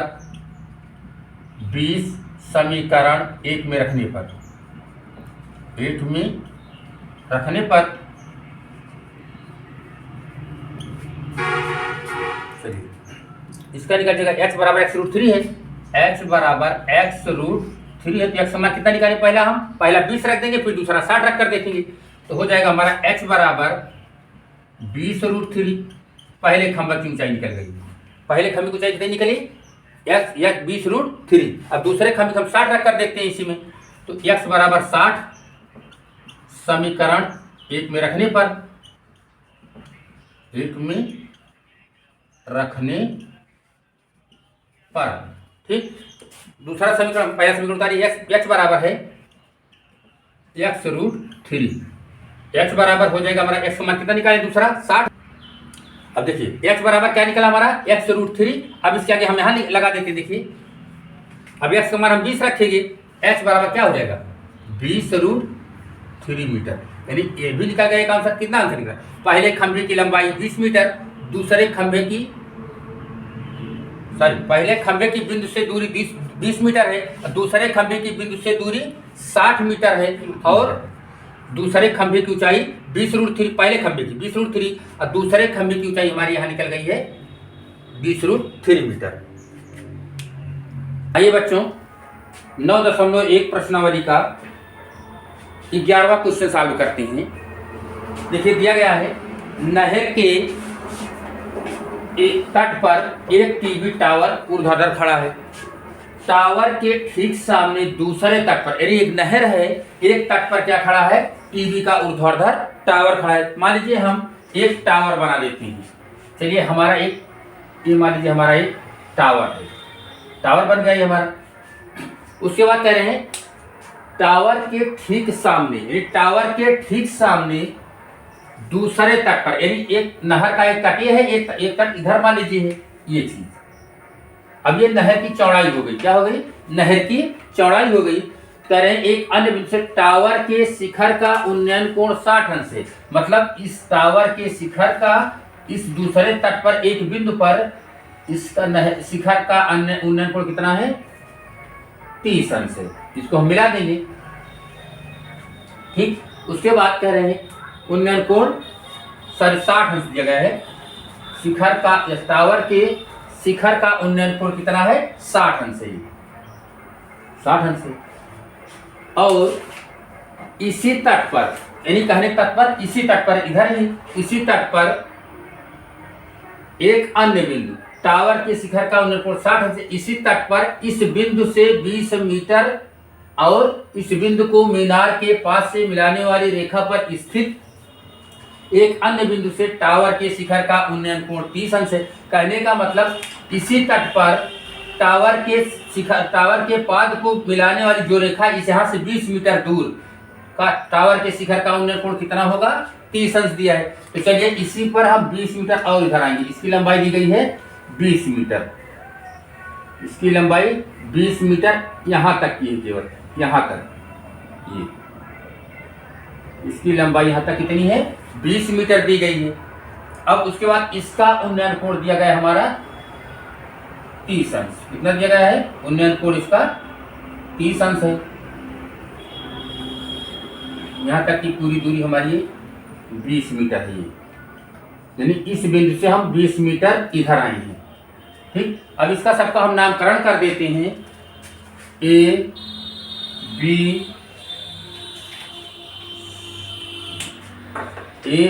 20 समीकरण 1 में रखने पर, चलिए इसका निकल जाएगा एक्स बराबर एक्स रूट 3 है। एक्स बराबर एक्स रूट 3 है, तो एक्स मान कितना निकालें, पहला 20 रख देंगे, फिर दूसरा 60 रख कर देखेंगे, तो हो जाएगा हमारा एक्स बराबर 20 रूट 3। पहले खंभे की ऊंचाई निकल गई। पहले खंभे की ऊंचाई कितनी निकली एक्स 20 रूट 3। अब दूसरे खंभे को हम 60 रख कर देखते हैं इसी में, तो एक्स बराबर 60 समीकरण 1 में रखने पर, ठीक। दूसरा समीकरण, पहला समीकरण उतारिए, एक्स बराबर है एक्स रूट 3। एक्स बराबर हो जाएगा हमारा, एक्स का मान कितना निकाले दूसरा 60। अब देखिए एक्स बराबर क्या निकला हमारा एक्स रूट 3। अब इसके आगे हम यहाँ लगा देते हैं, देखिए अब एक्स का मान हम 20 रखेंगे, एक्स बराबर क्या हो जाएगा 20 रूट 3 मीटर। यानी ये भी निकल गया एक आंसर। कितना आंसर निकला, पहले खंभे की लंबाई 20 मीटर, पहले खंभे की बिंदु से दूरी 20 मीटर है, दूसरे खंभे की बिंदु से दूरी 60 मीटर है, और दूसरे खंभे की ऊंचाई 20 रूट 3, पहले खंभे की 20 रूट 3 और दूसरे खंभे की ऊंचाई हमारी यहाँ निकल गई है 20 रूट 3 मीटर। आइए बच्चों 9.1 प्रश्नावली का 11वां क्वेश्चन सॉल्व करते हैं। देखिए दिया गया है, नहर के एक तट पर एक टीवी टावर ऊर्ध्वाधर खड़ा है। टावर के ठीक सामने दूसरे तट पर, यानी एक नहर है, एक तट पर क्या खड़ा है टीवी का ऊर्ध्वाधर टावर खड़ा है। मान लीजिए हम एक टावर बना देते हैं। चलिए हमारा ये मान लीजिए हमारा एक टावर है, टावर बन गया हमारा। उसके बाद कह रहे हैं टावर के ठीक सामने, यानी टावर के ठीक सामने दूसरे तट पर, यानी एक नहर का एक तट ये है, एक तट इधर मान लीजिए है ये चीज। अब ये नहर की चौड़ाई हो गई, क्या हो गई नहर की चौड़ाई हो गई। कह रहे हैं एक अन्य बिंदु से टावर के शिखर का उन्नयन कोण 60 अंश है। मतलब इस टावर के शिखर का इस दूसरे तट पर एक बिंदु पर इसका शिखर का उन्नयन कोण कितना है 30 अंश है। इसको हम मिला देंगे, ठीक। उसके बाद कह रहे हैं उन्नयन कोण 60 अंश दिया गया है। शिखर का, टावर के शिखर का उन्नयन कोण कितना है 60 अंश है, 60 अंश है। और इसी तट पर, यानी कहने तट पर, इसी तट पर, इधर ही इसी तट पर एक अन्य बिंदु, टावर के शिखर का उन्नयन कोण 60 अंश है। इसी तट पर इस बिंदु से 20 मीटर और इस बिंदु को मीनार के पास से मिलाने वाली रेखा पर स्थित एक अन्य बिंदु से टावर के शिखर का उन्नयन कोण 30 अंश है। कहने का मतलब इसी तट पर टावर के पाद को मिलाने वाली जो रेखा इस यहाँ से 20 मीटर दूर का टावर के शिखर का उन्नयन कोण कितना होगा 30 अंश दिया है। तो चलिए इसी पर हम 20 मीटर और इधर आएंगे। इसकी लंबाई दी गई है 20 मीटर, इसकी लंबाई 20 मीटर यहाँ तक की है, केवल यहाँ तक। ये इसकी लंबाई यहाँ तक कितनी है, 20 मीटर दी गई है। अब उसके बाद इसका उन्नयन कोण दिया गया है हमारा 30 अंश। कितना दिया गया है, उन्नयन कोण इसका 30 अंश है। यहाँ तक की पूरी दूरी हमारी 20 मीटर है, यानी इस बिंदु से हम 20 मीटर इधर आए हैं। ठीक, अब इसका सबका हम नामकरण कर देते हैं, ए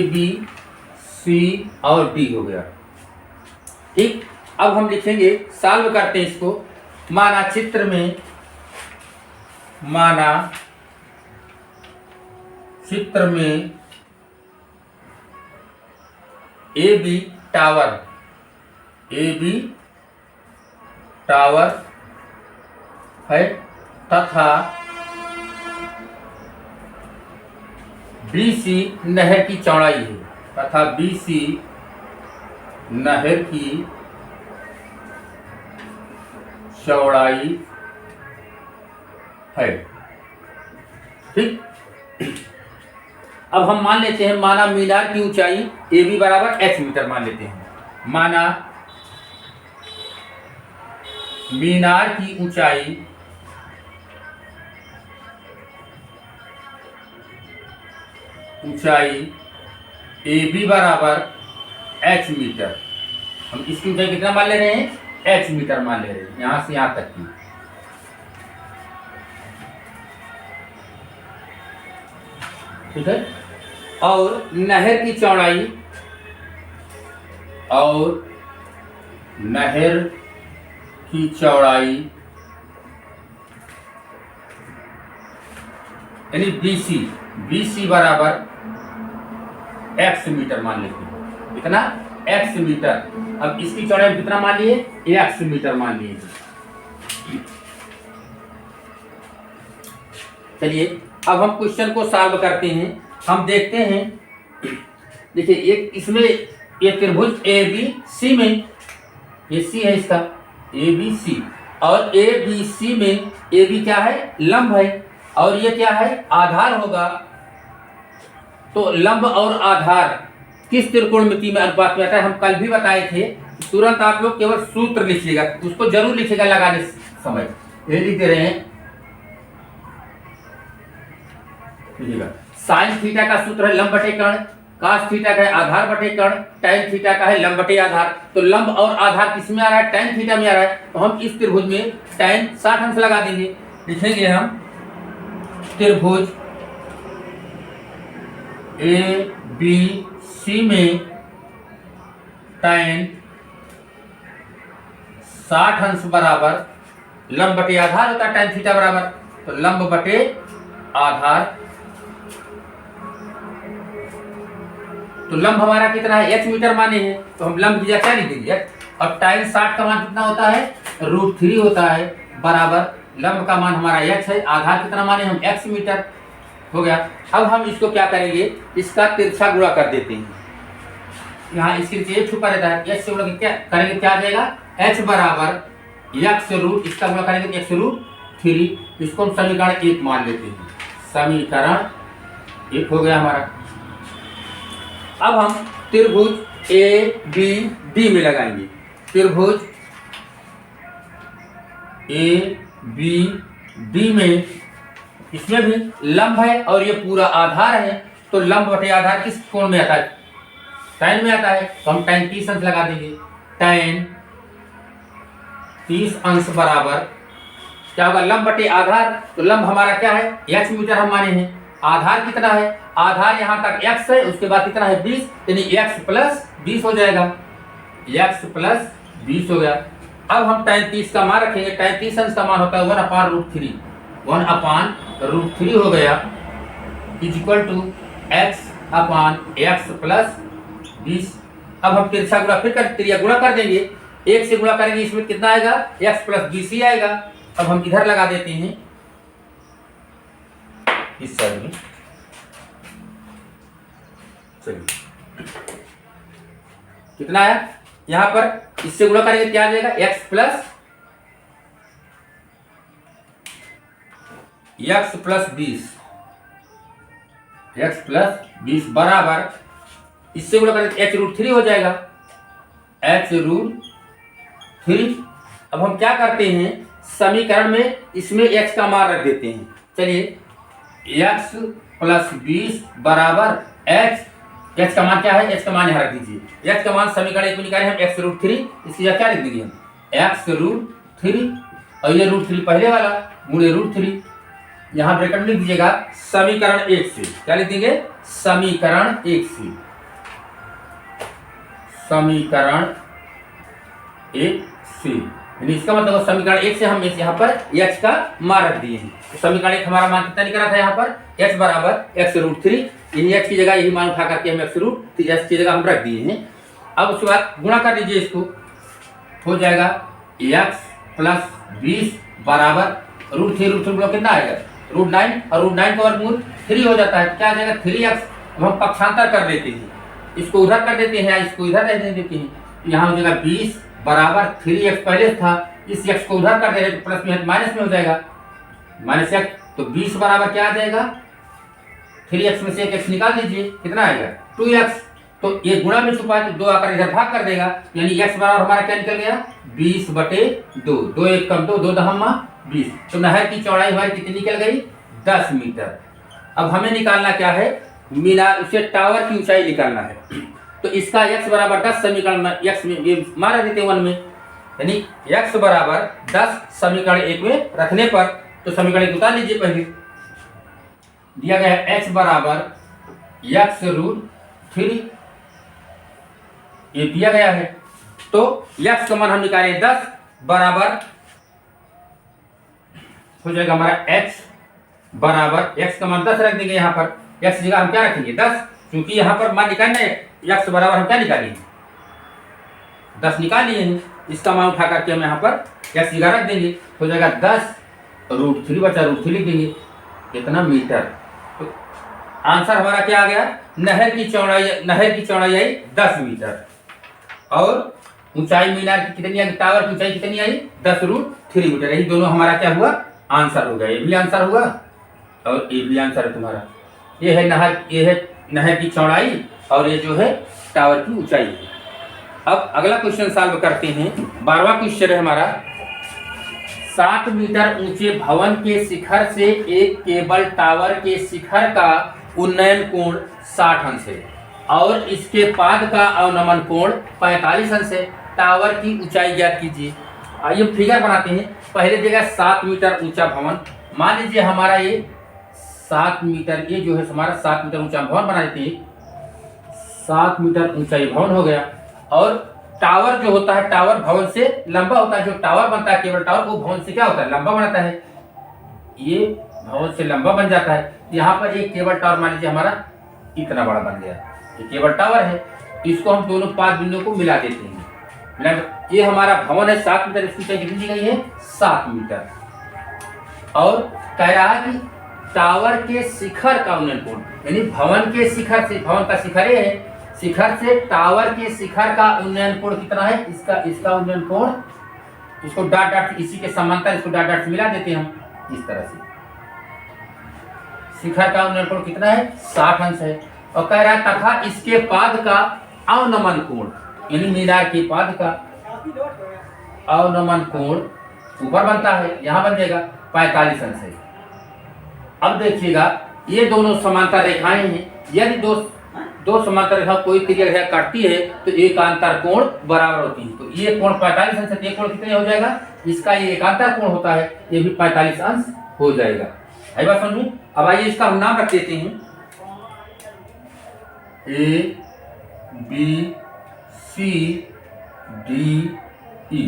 बी सी और डी हो गया। ठीक, अब हम लिखेंगे, सॉल्व करते हैं इसको। माना चित्र में ए बी टावर है तथा BC नहर की चौड़ाई है, तथा BC नहर की चौड़ाई है। ठीक, अब हम मान लेते हैं, माना मीनार की ऊंचाई AB बराबर h मीटर मान लेते हैं। माना मीनार की ऊंचाई AB बराबर h मीटर। हम इसकी ऊंचाई कितना मान ले रहे हैं, h मीटर मान ले रहे हैं, यहां से यहां तक की। ठीक है, और नहर की चौड़ाई यानी BC बराबर x मीटर मान लेते हैं। कितना, x मीटर। अब इसकी चौड़ाई कितना मान लिए, x मीटर मान लिए। चलिए अब हम क्वेश्चन को सॉल्व करते हैं। हम देखते हैं, देखिए एक इसमें एक त्रिभुज ABC में, ये C है इसका ABC, और ABC में AB क्या है, लंब है, और ये क्या है, आधार होगा। तो लंब और आधार किस त्रिकोणमिति में अनुपात में आता है, हम कल भी बताए थे। तुरंत आप लोग केवल सूत्र लिखिएगा, उसको जरूर लिखिएगा लगाने समय। ये लिख दे रहे हैं, लिखिएगा, साइन थीटा का सूत्र है लंब बटे कर्ण, कास थीटा का है आधार बटे कर्ण, टैन थीटा का है लंब बटे आधार। तो लंब और आधार किस में आ रहा है, टैन थीटा में आ रहा है। तो हम इस त्रिभुज में टैन 60 अंश लगा देंगे। लिखेंगे हम, त्रिभुज ABC में टैन 60 अंश बराबर लंब बटे आधार होता है, टैन थीटा बराबर, तो लंब बटे आधार। तो लंब हमारा कितना है, h मीटर माने हैं, तो हम लंब की क्या लिख देंगे। अब टैन 60 का मान कितना होता है, √3 होता है, बराबर लंब का मान हमारा h है, आधार कितना माने हम, x मीटर हो गया। अब हम इसको क्या करेंगे, इसका तिरछा गुणा कर देते हैं। यहाँ इसके नीचे एक छुपा रहता है, h से गुणा क्या करेंगे, क्या आ जाएगा, h बराबर x रूट, इसका गुणा करेंगे x √3। इसको हम समीकरण 1 मान लेते हैं। समीकरण 1 हो गया हमारा। अब हम त्रिभुज ABD में लगाएंगे। त्रिभुज ABD में, इसमें भी लंब है और ये पूरा आधार है, तो लंब बटे आधार किस कोण में आता है, टैन में आता है। तो हम टैन 30 अंश लगा देंगे। टैन 30 अंश बराबर क्या होगा, लंब बटे आधार। तो लंब हमारा क्या है, h मीटर हम माने हैं। आधार कितना है, आधार यहाँ तक x है, उसके बाद कितना है 20, यानी x प्लस 20 हो जाएगा, x प्लस 20 हो गया। अब हम टैन 30 का मान रखेंगे। टैन 30 अंश का मान होता है 1/√3, 1/√3 हो गया, is equal to x plus 20। अब हम तिरछा गुणा फिर त्रिया गुणा कर देंगे, 1 से गुणा करेंगे, इसमें कितना आएगा, x प्लस 20 ही आएगा। अब हम इधर लगा देते हैं, इस साइड में। चलिए कितना आया, यहां पर इससे गुणा करेंगे क्या आ जाएगा, x plus x plus 20, x plus 20 बराबर, इससे गुणा करें एच रूट 3 हो जाएगा, एच रूट 3। अब हम क्या करते हैं, समीकरण में इसमें एक्स का मान रख देते हैं। चलिए, एक्स प्लस 20 बराबर एच, एक्स का मान क्या है, एक्स का मान यहाँ रख दीजिए। एक्स का मान समीकरण 1 में निकाले हम एक्स रूट 3, इसकी जगह क्या लिख देंगे हम, एक्स रूट 3, और ये रूट 3 पहले वाला गुणे रूट 3, यहाँ ब्रैकेट में लिख दीजिएगा समीकरण 1 से। क्या लिख देंगे, समीकरण 1 से, समीकरण 1 से, यानी इसका मतलब समीकरण 1 से हम यहाँ पर x का मान रख दिए हैं। तो समीकरण 1 हमारा मान कितना निकला था, यहाँ पर x बराबर एक्स रूट 3, यही x की जगह यही मान उठा करके हम एक्स रूट x की जगह हम रख दिए हैं। अब उसके बाद गुणा कर लीजिए, इसको हो जाएगा x प्लस 20 बराबर रूट 3, रूट 3 कितना आएगा, रूट 9, और रूट 9 का वर्गमूल 3 हो जाता है, क्या आ जाएगा 3x। अब हम पक्षांतर कर देते हैं, इसको उधर कर देते हैं, इसको इधर रह देते हैं, यहाँ हो जाएगा 20 बराबर 3x पहले था, इस x को उधर कर दे रहे तो प्लस में माइनस में हो जाएगा, माइनस x, तो 20 बराबर क्या आ जाएगा, 3x में से एक x निकाल दीजिए, कितना आएगा 2x। तो ये गुणा में छुपा है तो 2 आकर इधर भाग कर देगा, यानी x बराबर हमारा क्या निकल गया 20/2, 2 1 कम 2, 2 दहम्मा 20। तो नहर की चौड़ाई हमारी कितनी निकल गई, 10 मीटर। अब हमें निकालना क्या है, मीनार, उसे टावर की ऊंचाई निकालना है। तो इसका x बराबर 10 समीकरण में x में ये मार देते हैं 1 में, यानी x बराबर 10 समीकरण 1 में रखने पर, तो समीकरण 1 उतार लीजिए, पहले दिया गया है x बराबर एक्स रूट 3, ये दिया गया है। तो x का मान हम निकाले 10 बराबर हो जाएगा हमारा x बराबर, x का मान 10 रख देंगे, यहाँ पर x की जगह हम क्या रखेंगे 10, क्योंकि यहाँ पर मान निकालना है, x बराबर हम क्या निकालेंगे 10 निकाल लिए हैं, इसका मान उठा करके हम यहाँ पर x की जगह रख देंगे, हो जाएगा 10 रूट 3 बचा रूट 3 लिख देंगे, कितना मीटर। तो आंसर हमारा क्या आ गया, नहर की चौड़ाई आई 10 मीटर, और ऊंचाई मीनार की कितनी आई, टावर की ऊंचाई कितनी आई 10 रूट 3 मीटर। यही दोनों हमारा क्या हुआ, आंसर हो गया, ये भी आंसर हुआ और ये भी आंसर है तुम्हारा। ये है नहर की चौड़ाई, और ये जो है टावर की ऊंचाई। अब अगला क्वेश्चन सॉल्व करते हैं। 12वां क्वेश्चन है हमारा, 7 मीटर ऊंचे भवन के शिखर से एक केबल टावर के शिखर का उन्नयन कोण 60 अंश है और इसके पाद का अवनमन कोण 45 अंश है। टावर की ऊंचाई ज्ञात कीजिए। आइए फिगर बनाते हैं। पहले देगा 7 मीटर ऊंचा भवन, मान लीजिए हमारा ये 7 मीटर, ये जो है हमारा 7 मीटर ऊंचा भवन बना देते हैं। 7 मीटर ऊंचाई भवन हो गया, और टावर जो होता है, टावर भवन से लंबा होता है। जो टावर बनता है केबल टावर, वो भवन से क्या होता है, लंबा बनता है। ये भवन से लंबा बन जाता है। यहाँ पर एक केबल टावर मान लीजिए हमारा इतना बड़ा बन गया, ये केबल टावर है। इसको हम दोनों 5 बिंदुओं को मिला देते हैं। ये हमारा भवन है 7 मीटर, इसकी ऊंचाई कितनी दी गई है 7 मीटर, और कह रहा है कि टावर के शिखर का उन्नयन कोण, यानी भवन के शिखर से, भवन का शिखर ये है, शिखर से टावर के शिखर का उन्नयन कोण कितना है, इसका उन्नयन कोण, इसको डॉट डॉट इसी के समांतर इसको डॉट डॉट मिला देते हैं हम इस तरह से। शिखर का उन्नयन कोण कितना है 60 अंश है, और कह रहा है तथा इसके पाद का अवनमन कोण, यानी मीनार के पाद का अवनमन कोण ऊपर बनता है, यहां बन जाएगा 45 अंश है। अब देखिएगा ये दोनों समांतर रेखाएं हैं। यदि दो समांतर रेखा कोई त्रिज्या रेखा काटती है तो एकांतर कोण बराबर होती है। तो ये कोण 45 अंश है, ये कोण कितने हो जाएगा, इसका ये एकांतर कोण होता है, ये भी 45 अंश हो जाएगा। है बात समझ में। अब आइए इसका हम नाम रख देते हैं, A B C D E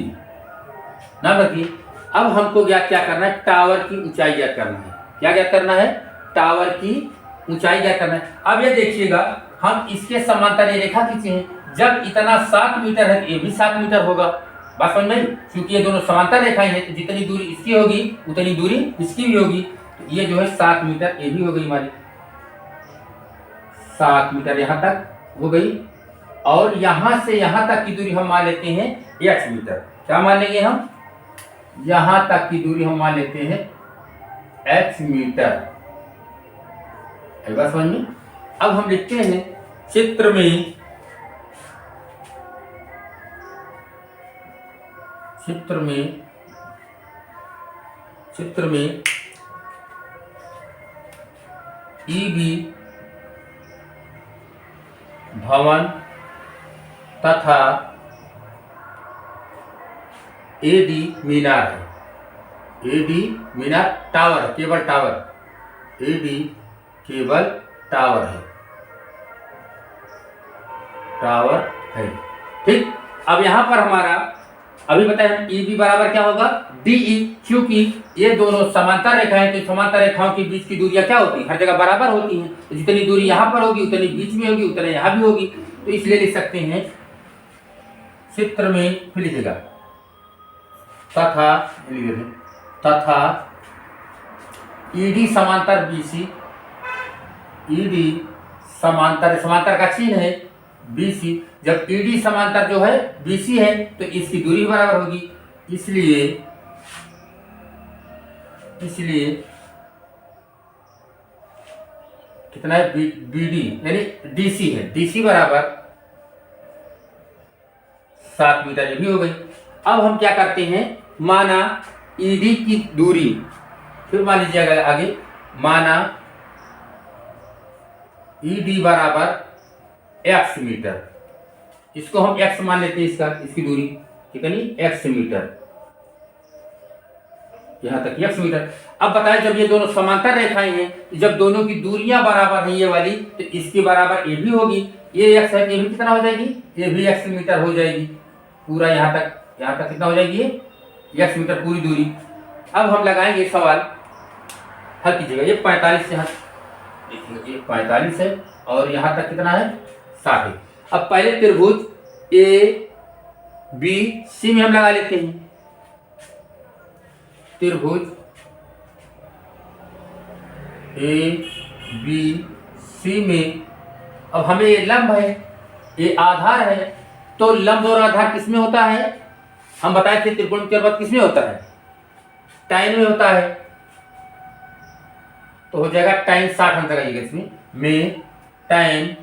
नाम रखिए। अब हमको क्या करना है, टावर की ऊंचाई ज्ञात करना है। क्या ज्ञात करना है, टावर की ऊंचाई ज्ञात करना है। अब ये देखिएगा हम इसके समांतर ये रेखा खींचे हैं, जब इतना 7 मीटर है तो ये भी 7 मीटर होगा। बात समझ में, क्योंकि ये दोनों समांतर रेखाएं हैं, तो जितनी दूरी इसकी होगी उतनी दूरी इसकी भी होगी। तो ये जो है 7 मीटर ये भी हो गई हमारी, 7 मीटर यहाँ तक हो गई, और यहां से यहां तक की दूरी हम मान लेते हैं x मीटर। क्या मान लेंगे हम, यहां तक की दूरी हम मान लेते हैं x मीटर। बात समझ में। अब हम लिखते हैं चित्र में ईबी भवन तथा एडी मीनार है। एडी मीनार टावर, केबल टावर। एडी केबल टावर है, टावर है। ठीक। अब यहां पर हमारा अभी बताया ईबी बराबर क्या होगा, डीई, क्योंकि ये दोनों समांतर रेखाएं, तो समांतर रेखाओं के बीच की दूरियां क्या होती है, हर जगह बराबर होती हैं। तो जितनी दूरी यहां पर होगी उतनी बीच में होगी, उतनी यहां भी होगी। तो इसलिए लिख सकते हैं चित्र में, फिर लिखेगा तथा ईडी समांतर बीसी, ईडी समांतर का चिन्ह है बीसी। जब ईडी समांतर जो है बीसी है तो इसकी दूरी बराबर होगी, इसलिए कितना है, बीडी यानी डीसी है, डीसी बराबर 7 मीटर। ये भी हो गई। अब हम क्या करते हैं, माना ईडी की दूरी, फिर मान लीजिएगा आगे, माना ईडी बराबर x मीटर। इसको हम x मान लेते हैं, इसकी दूरी कितनी, x मीटर, यहां तक x मीटर। अब बताएं, जब ये दोनों समांतर रेखाएं हैं, जब दोनों की दूरियां बराबर हैं ये वाली, तो इसकी बराबर ये भी होगी। ये x है, ये भी कितना हो जाएगी, ये भी x मीटर हो जाएगी। पूरा यहां तक कितना हो जाएगी, ये x मीटर पूरी दूरी। अब हम लगाएंगे सवाल, हल कीजिएगा। ये 45 से देखिए, ये 45 है और यहां तक कितना है, 60 है। अब पहले त्रिभुज ए बी सी में हम लगा लेते हैं। त्रिभुज ए बी सी में अब हमें ये लंब है, ये आधार है, तो लंब और आधार किसमें होता है, हम बताए थे त्रिकोण के बाद किसमें होता है, tan में होता है। तो हो जाएगा tan 60 अंश लगाइएगा इसमें, में tan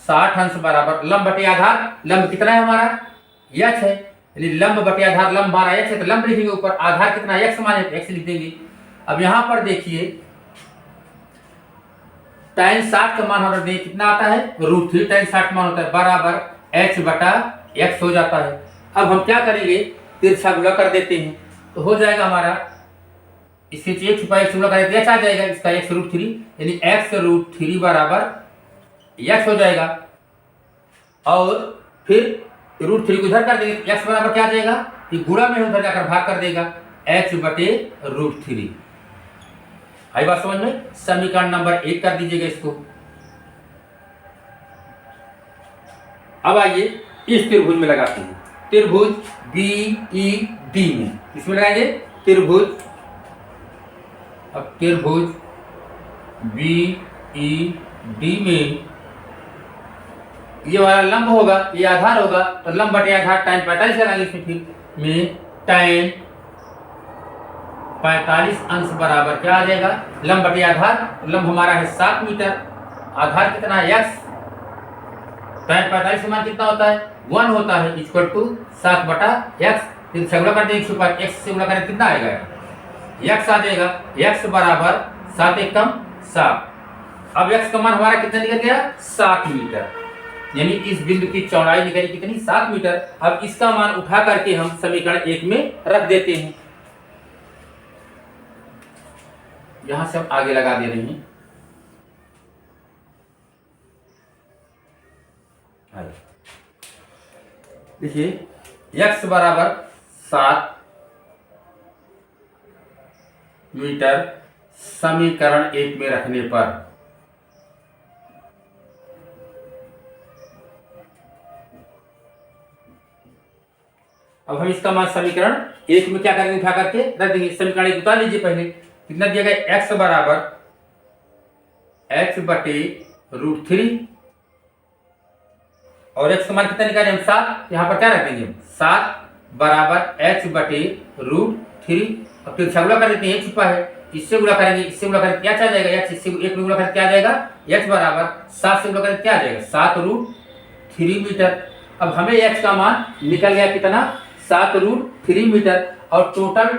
60 अंश बराबर लंब बटे आधार। लंब कितना है हमारा, x है, यानी लंब बटे आधार, लंब हमारा x है तो लंब लिखेंगे ऊपर, आधार कितना x माने तो x लिख देंगे। अब यहां पर देखिए tan 60 का मान हमारा देखिए कितना आता है, √3 tan 60 मान होता है बराबर h बटा x हो जाता है। अब हम क्या करेंगे, तिरछा गुणा कर देते हैं, तो हो जाएगा हमारा, इसके एक छुपा एक गुणा करें तो h आ जाएगा, इसका x √3 यानी x√3 बराबर x हो जाएगा। और फिर √3 को इधर कर देंगे, x बराबर क्या आ जाएगा, ये गुणा में उधर जाकर भाग कर देगा, h बटे √3। आई बात समझ में। समीकरण नंबर 1 कर दीजिएगा इसको। अब आइए इस त्रिभुज में लगाते हैं, त्रिभुज BED में, इसमें लगाएंगे त्रिभुज, अब त्रिभुज BED में ये वाला लंब होगा, ये आधार होगा, तो लंब बटे आधार tan 45 लगाएंगे इसमें, फिर में tan 45 अंश बराबर क्या आ जाएगा, लंब बटे आधार, लंब हमारा है 7 मीटर, आधार कितना है x, tan 45 का मान कितना होता है, 1 होता है, इक्वल टू 7 बटा x। फिर से गुणा कर देंगे, x से गुणा करें कितना आएगा, x आ जाएगा, x बराबर 7 एकम 7। अब x का मान हमारा कितना निकल गया, 7 मीटर, यानी इस बिंदु की चौड़ाई निकली कितनी, 7 मीटर। अब इसका मान उठा करके हम समीकरण 1 में रख देते हैं। यहां से हम आगे लगा दे रहे हैं, देखिए x बराबर 7 मीटर समीकरण 1 में रखने पर अब हम इसका मान समीकरण 1 में क्या करेंगे, उठा करके रख देंगे। समीकरण 1 उतार लीजिए, पहले कितना दिया गया, x बराबर h बटे √3 और x का मान कितना निकाले हम, 7, यहां पर क्या रख देंगे, 7 बराबर h बटे √3 अब तो इच्छा गुणा कर देते हैं, छुपा है, इससे गुणा करेंगे, इससे गुणा करेंगे क्या आ जाएगा, x इससे एक में गुणा करेंगे क्या आ जाएगा, x बराबर 7 से गुणा करेंगे क्या आ जाएगा 7√3 मीटर। अब हमें x का मान निकल गया कितना 7√3 मीटर, और टोटल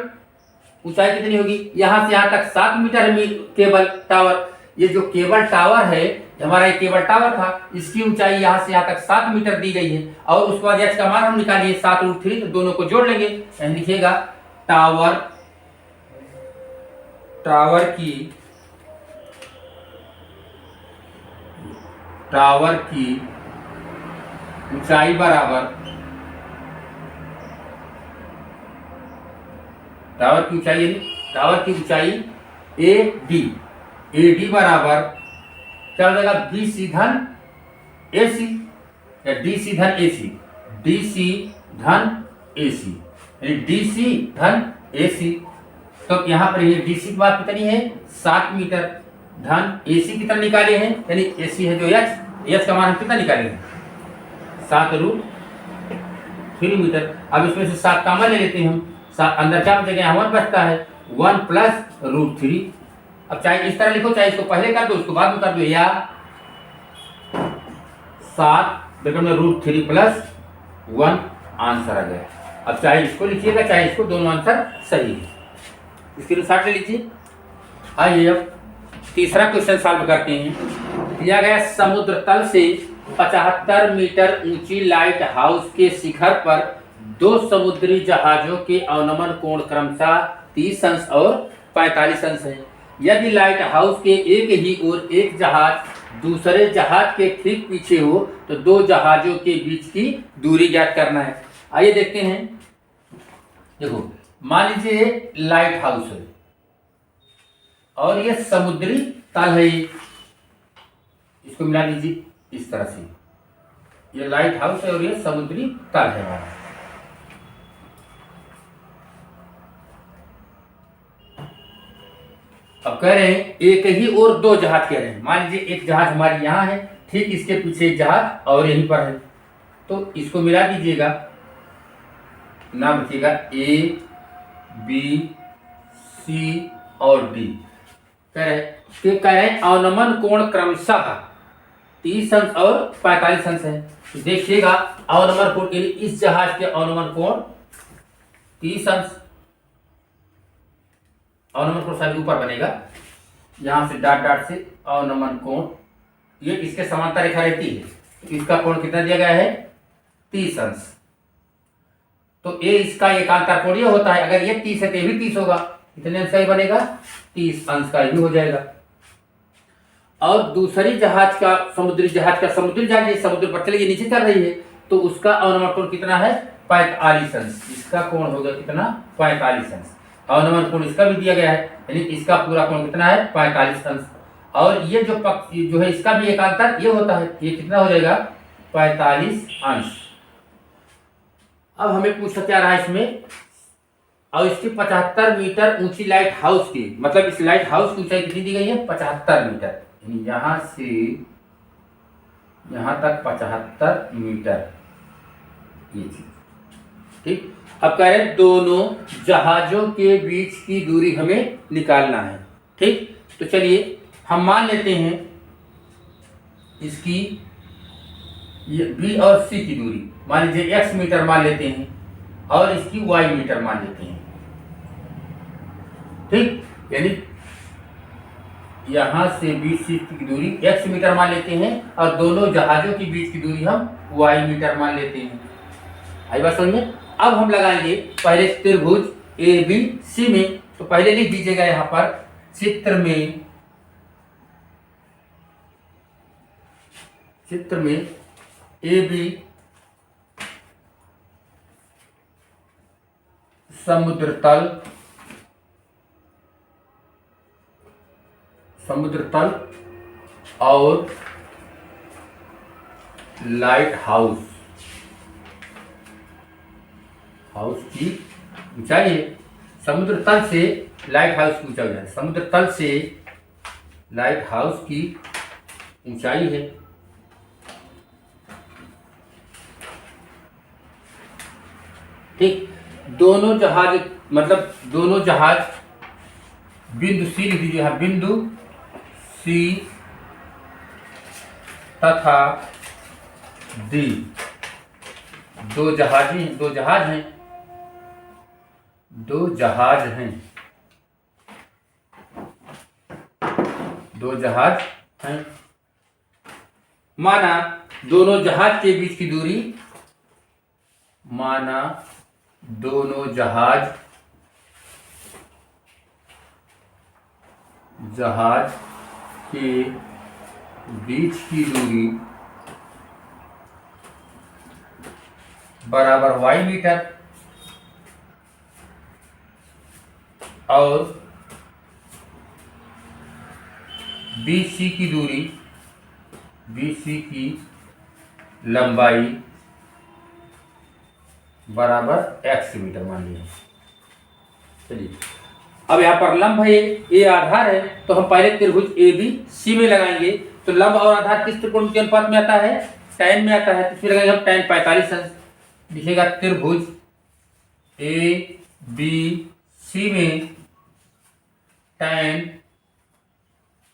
ऊंचाई कितनी होगी, यहाँ से यहाँ तक 7 मीटर है केबल टावर। ये जो केबल टावर है हमारा, ये केबल टावर था, इसकी ऊंचाई यहाँ से यहाँ तक 7 मीटर दी गई है, और उसके बाद x का मान हम निकालिए 7√3, तो दोनों को जोड़ लेंगे, लिखिएगा टावर की ऊंचाई बराबर, टावर की ऊंचाई AD बराबर क्या हो जाएगा, BC धन AC या DC धन AC, यानी DC धन AC। तो यहाँ पर ये DC की बात कितनी है 7 मीटर, धन AC कितना निकाले हैं, यानी AC है जो H का मान हम कितना निकाले हैं 7√3 मीटर। अब इसमें से 7 कॉमन ले लेते हैं हम, अंदर क्या बचेगा, यहाँ 1 बचता है, 1 प्लस √3। अब चाहे इस तरह लिखो, चाहे इसको पहले कर दो उसको बाद में कर दो, या 7 ब्रैकेट में √3 प्लस 1 आंसर आ गया। अब चाहे इसको लिखिएगा चाहे इसको, दोनों आंसर सही है, इसके लिए 60 ले लीजिए। आइए अब तीसरा क्वेश्चन सॉल्व करते हैं। दिया गया समुद्र तल से 75 मीटर ऊंची लाइट हाउस के शिखर पर 2 समुद्री जहाजों के अवनमन कोण क्रमशः 30 अंश और 45 अंश है। यदि लाइट हाउस के एक ही ओर एक जहाज दूसरे जहाज के ठीक पीछे हो तो 2 जहाजों के बीच की दूरी ज्ञात करना है। आइए देखते हैं। देखो मान लीजिए लाइट हाउस है और ये समुद्री तल है, इसको मिला लीजिए इस तरह से, ये लाइट हाउस है और ये समुद्री तल है हमारा। अब कह रहे हैं एक ही और 2 जहाज कह रहे हैं। मान लीजिए एक जहाज हमारे यहाँ है, ठीक इसके पीछे एक जहाज और यहीं पर है, तो इसको मिला दीजिएगा, नाम रखिएगा A B C और D। कह रहे हैं अवनमन कोण क्रमशः 30 अंश और 45 अंश है। तो देखिएगा अवनमन कोण के लिए इस जहाज के अवनमन कोण 30 अंश, अवनमन कोण शायद ऊपर बनेगा, यहां से डॉट डॉट से अवनमन कोण, ये इसके समांतर रेखा रहती है, इसका कोण कितना दिया गया है 30 अंश। तो ये इसका एकांतर कोण ये होता है, अगर ये 30 है तो ये भी 30 होगा, कितने अंश का ही बनेगा 30 अंश का ही हो जाएगा। और दूसरी जहाज का समुद्री जहाज समुद्र पर चली नीचे चल रही है, तो उसका अवनमन कोण कितना है 45 अंश, इसका कोण होगा कितना 45 अंश। अवनमन कोण इसका भी दिया गया है, यानी इसका पूरा कोण कितना है 45 अंश। और ये जो पक्ष जो है इसका भी एकांतर ये होता है, ये कितना हो जाएगा 45 अंश। अब हमें पूछा क्या रहा है इसमें, और इसकी 75 मीटर ऊंची लाइट हाउस की, मतलब इस लाइट हाउस की ऊंचाई कितनी दी गई है 75 मीटर, यहां से यहां तक 75 मीटर, ये चीज ठीक। अब कह रहे हैं दोनों जहाजों के बीच की दूरी हमें निकालना है, ठीक। तो चलिए हम मान लेते हैं इसकी ये B और C की दूरी, मान लीजिए x मीटर मान लेते हैं और इसकी y मीटर मान लेते हैं, ठीक। यानी यहां से BC की दूरी x मीटर मान लेते हैं और दोनों जहाजों के बीच की दूरी हम y मीटर मान लेते हैं। आई बात समझ में। अब हम लगाएंगे पहले त्रिभुज ABC में, तो पहले लिख दीजिएगा यहां पर चित्र में AB समुद्र तल और लाइट हाउस की ऊंचाई है। समुद्र तल से लाइट हाउस की ऊंचाई है, समुद्र तल से लाइट हाउस की ऊंचाई है, ठीक। दोनों जहाज मतलब दोनों जहाज बिंदु सी लिख दीजिए, हाँ बिंदु सी तथा डी, दो जहाज हैं, दो जहाज हैं। माना दोनों जहाज के बीच की दूरी, माना दोनों जहाज के बीच की दूरी बराबर y मीटर और BC की दूरी, BC की लंबाई बराबर x मीटर मान लिया। चलिए अब यहाँ पर लंब है, ये आधार है, तो हम पहले त्रिभुज ABC में लगाएंगे। तो लंब और आधार किस त्रिकोण के अनुपात में आता है? tan में आता है। तो इसमें लगाएंगे हम tan 45 अंश, लिखेगा त्रिभुज ABC में tan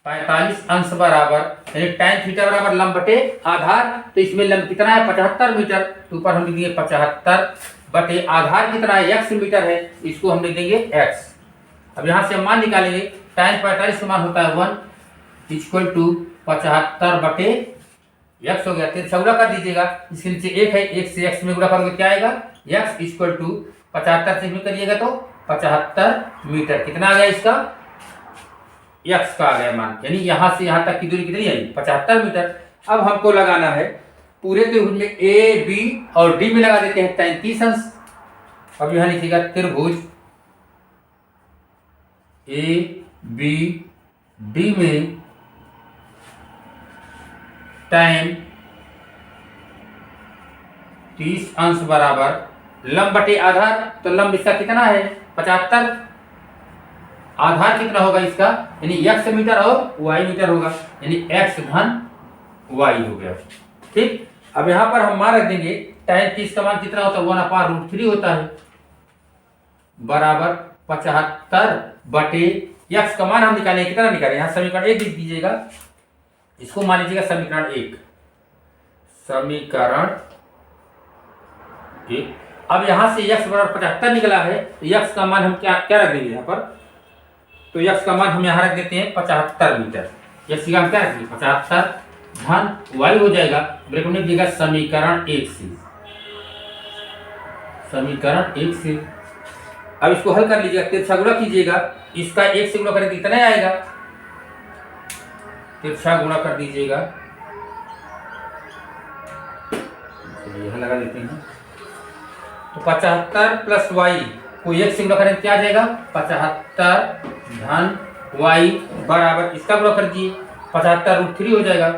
45 अंश बराबर, यानी tan थीटा बराबर लंब बटे आधार। तो इसमें लंब कितना है? 75 मीटर। तो ऊपर हम लिख देंगे 75 बटे आधार कितना है? x मीटर है, इसको हम लिख देंगे x। अब यहां से हम मान निकालेंगे, tan 45 का मान होता है 1 = 75 बटे x हो गया। 3 गुणा कर दीजिएगा, इसके नीचे 1 है, 1 से x में गुणा करोगे क्या आएगा? x = 75 से इसमें करिएगा तो 75 मीटर। कितना आ गया इसका? x का आ गया मान, यानी यहां से यहां तक की दूरी कितनी आई? 75 मीटर। अब हमको लगाना है पूरे त्रिभुज में A, B और D में लगा देते हैं tan 30 अंश। अब यहां लिखिएगा त्रिभुज A, B, D में tan 30 अंश बराबर लंब बटे आधार। तो लंब इसका कितना है? 75। आधार कितना होगा इसका? यानी x मीटर और y मीटर होगा, यानी x धन y हो गया। ठीक, अब यहां पर हम मान रख देंगे tan 30 का मान कितना होता है? 1/√3 होता है, बराबर 75 बटे x का मान हम निकालें, कितना निकालें? यहाँ समीकरण 1 लिख दीजिएगा, इसको मान लीजिएगा समीकरण 1। समीकरण 1। अब यहां से x बराबर 75 निकला है, तो x का मान हम क्या रख देंगे यहाँ पर? तो x का मान हम यहाँ रख देते हैं 75 मीटर। x का हम क्या रखेंगे? 75 धन y हो जाएगा, ब्रैकेट में दिएगा समीकरण 1 से। समीकरण 1 से अब इसको हल कर लीजिएगा, तिरछा गुणा कीजिएगा, इसका 1 से गुणा करें तो कितना आएगा? तिरछा गुणा कर दीजिएगा, यहां लगा देते हैं। तो 75 प्लस y को 1 से गुणा करें क्या आ जाएगा? 75 धन y बराबर, इसका गुणा कर दिए 75√3 हो जाएगा,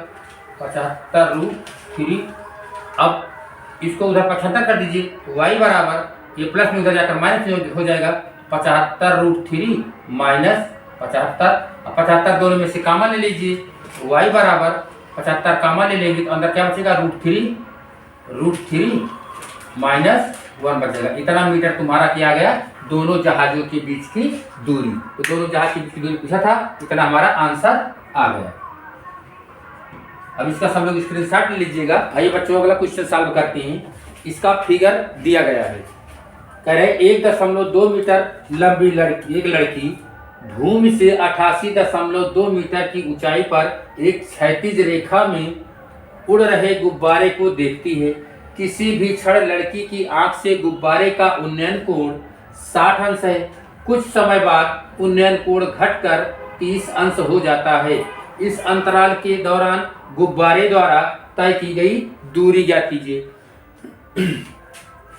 75√3। अब इसको उधर 75 कर दीजिए, y बराबर, ये प्लस में उधर जाकर माइनस हो जाएगा, 75√3 माइनस 75। 75 दोनों में से कॉमन ले लीजिए, y बराबर 75 कॉमन ले लेंगे तो अंदर क्या बचेगा? √3 माइनस 1 बचेगा। इतना मीटर तुम्हारा क्या आ गया? दोनों जहाजों के बीच की दूरी। तो दोनों जहाज के बीच की दूरी पूछा था, इतना हमारा आंसर आ गया। अब इसका सब लोग स्क्रीनशॉट ले लीजिएगा। आइए बच्चों, अगला क्वेश्चन सॉल्व करते हैं। इसका फिगर दिया गया है, कह रहे 1.2 मीटर लंबी एक लड़की भूमि से 88.2 मीटर की ऊंचाई पर एक क्षैतिज रेखा में उड़ रहे गुब्बारे को देखती है। किसी भी क्षण लड़की की आंख से गुब्बारे का उन्नयन कोण 60 अंश है। कुछ समय बाद उन्नयन कोण घटकर 30 अंश हो जाता है। इस अंतराल के दौरान गुब्बारे द्वारा तय की गई दूरी ज्ञात कीजिए।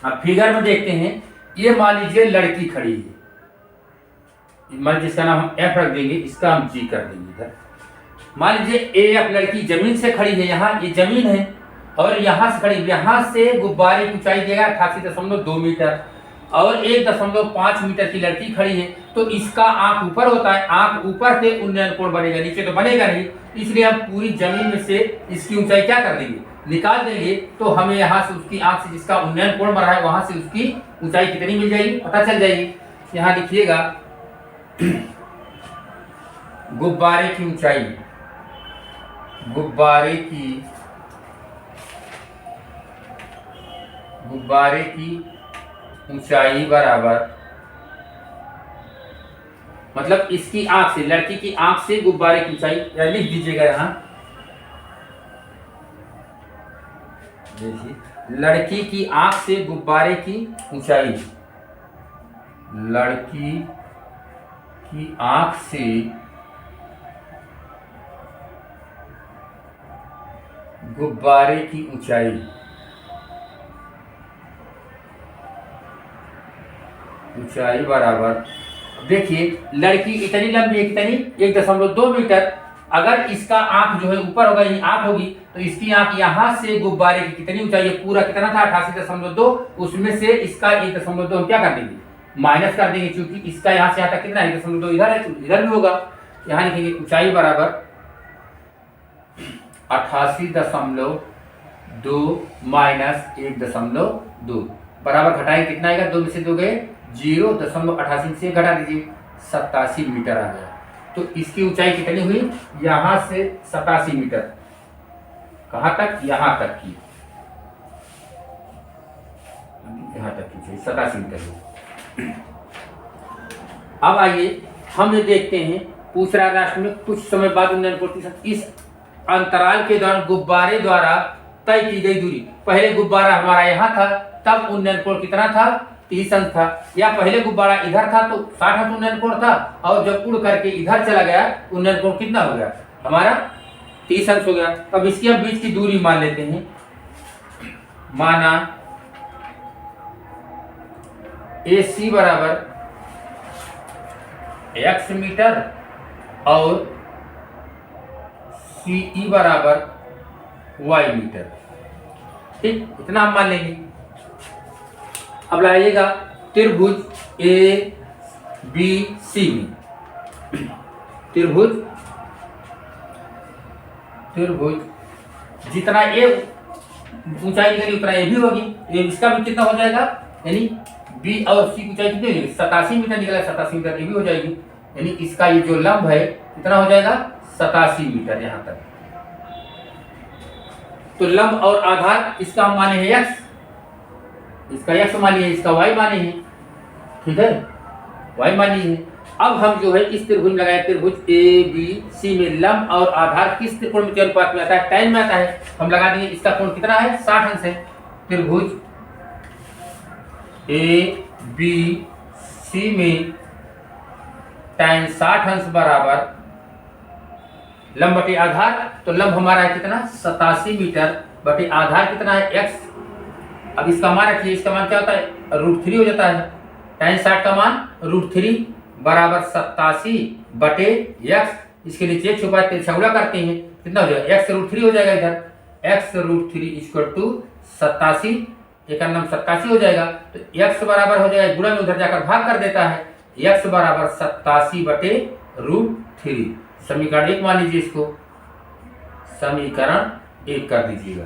अब फिगर में देखते हैं, ये मान लीजिए लड़की खड़ी है, मान लीजिए इसका नाम हम F रख देंगे, इसका हम G कर देंगे इधर। मान लीजिए AF लड़की जमीन से खड़ी है, यहाँ ये जमीन है और यहाँ से खड़ी, यहाँ से गुब्बारे की ऊंचाई देगा 88.2 मीटर और 1.5 मीटर की लड़की खड़ी है। तो इसका आंख ऊपर होता है, आंख ऊपर से उन्नयन कोण बनेगा, नीचे तो बनेगा नहीं, इसलिए हम पूरी जमीन में से इसकी ऊंचाई क्या कर देंगे? निकाल देंगे। तो हमें यहाँ से उसकी आंख से जिसका उन्नयन कोण बन रहा है वहां से उसकी ऊंचाई कितनी मिल जाएगी पता चल जाएगी। यहाँ लिखिएगा गुब्बारे की ऊंचाई, गुब्बारे की ऊंचाई बराबर, मतलब इसकी आंख से, लड़की की आंख से गुब्बारे की ऊंचाई, या लिख दीजिएगा यहाँ, देखिए लड़की की आंख से गुब्बारे की ऊंचाई, लड़की की आंख से गुब्बारे की ऊंचाई, ऊंचाई बराबर, देखिए लड़की इतनी लंबी है, कितनी 1.2 मीटर। अगर इसका आंख जो है ऊपर होगा, ये आंख होगी, तो इसकी आंख यहाँ से गुब्बारे की कितनी ऊंचाई है, पूरा कितना था 88.2, उसमें से इसका 1.2 हम क्या कर देंगे, माइनस कर देंगे, क्योंकि इसका यहाँ से यहाँ तक कितना 1.2 इधर है, तो इधर भी होगा। यहाँ लिखेंगे ऊंचाई बराबर 88.2 माइनस 1.2 बराबर, घटाएंगे कितना आएगा, 2 में से 2 गए 0.88 से घटा दीजिए 87 मीटर आ गया। तो इसकी ऊंचाई कितनी हुई, यहां से 87 मीटर, कहां तक, यहां तक की, यहां तक की 87 मीटर। अब आइए हम ये देखते हैं, पूछ रहा राष्ट्र में कुछ समय बाद 99% इस अंतराल के दौरान गुब्बारे द्वारा तय की गई दूरी, पहले गुब्बारा हमारा यहाँ था, तब उन्नयन कोण कितना था, 30 अंश था, या पहले गुब्बारा इधर था तो 60 अंश उन्नयन कोण था, और जब उड़ करके इधर चला गया उन्नयन कोण कितना हो गया हमारा 30 अंश हो गया। अब इसकी हम बीच की दूरी मान लेते हैं, माना AC बराबर x मीटर और CE बराबर y मीटर, ठीक, इतना हम मान लेंगे। अब लाइएगा त्रिभुज ABC में, त्रिभुज जितना ए ऊंचाई निकली उतना ए भी होगी, इसका भी कितना हो जाएगा, यानी B और C की ऊंचाई कितनी होगी, 87 मीटर निकला, 87 मीटर ए भी हो जाएगी, यानी इसका ये जो लंब है कितना हो जाएगा 87 मीटर यहाँ तक। तो लंब और आधार इसका हम माने हैं x, इसका x मानिए, इसका y माने हैं, ठीक है, y मानिए है। अब हम जो है इस त्रिभुज में लगाए, त्रिभुज ABC में लंब और आधार किस त्रिकोण के अनुपात में आता है, tan में आता है, हम लगा देंगे, इसका कोण कितना है 60 अंश है। त्रिभुज ABC में tan 60 अंश बराबर लंब बटे आधार, तो लंब हमारा है कितना 87 मीटर बटे आधार कितना है x। अब इसका मान रखिए, इसका मान क्या होता है √3 हो जाता है, tan 60 का मान √3 बराबर 87 बटे x, इसके नीचे एक छुपा है, छगुड़ा करते हैं, कितना हो जाएगा x √3 हो जाएगा, इधर x √3 इक्वल टू 87, एक नाम 87 हो जाएगा, तो x बराबर हो जाएगा, गुणा में उधर जाकर भाग कर देता है, x बराबर 87 बटे √3, समीकरण 1 मान लीजिए, इसको समीकरण 1 कर दीजिएगा।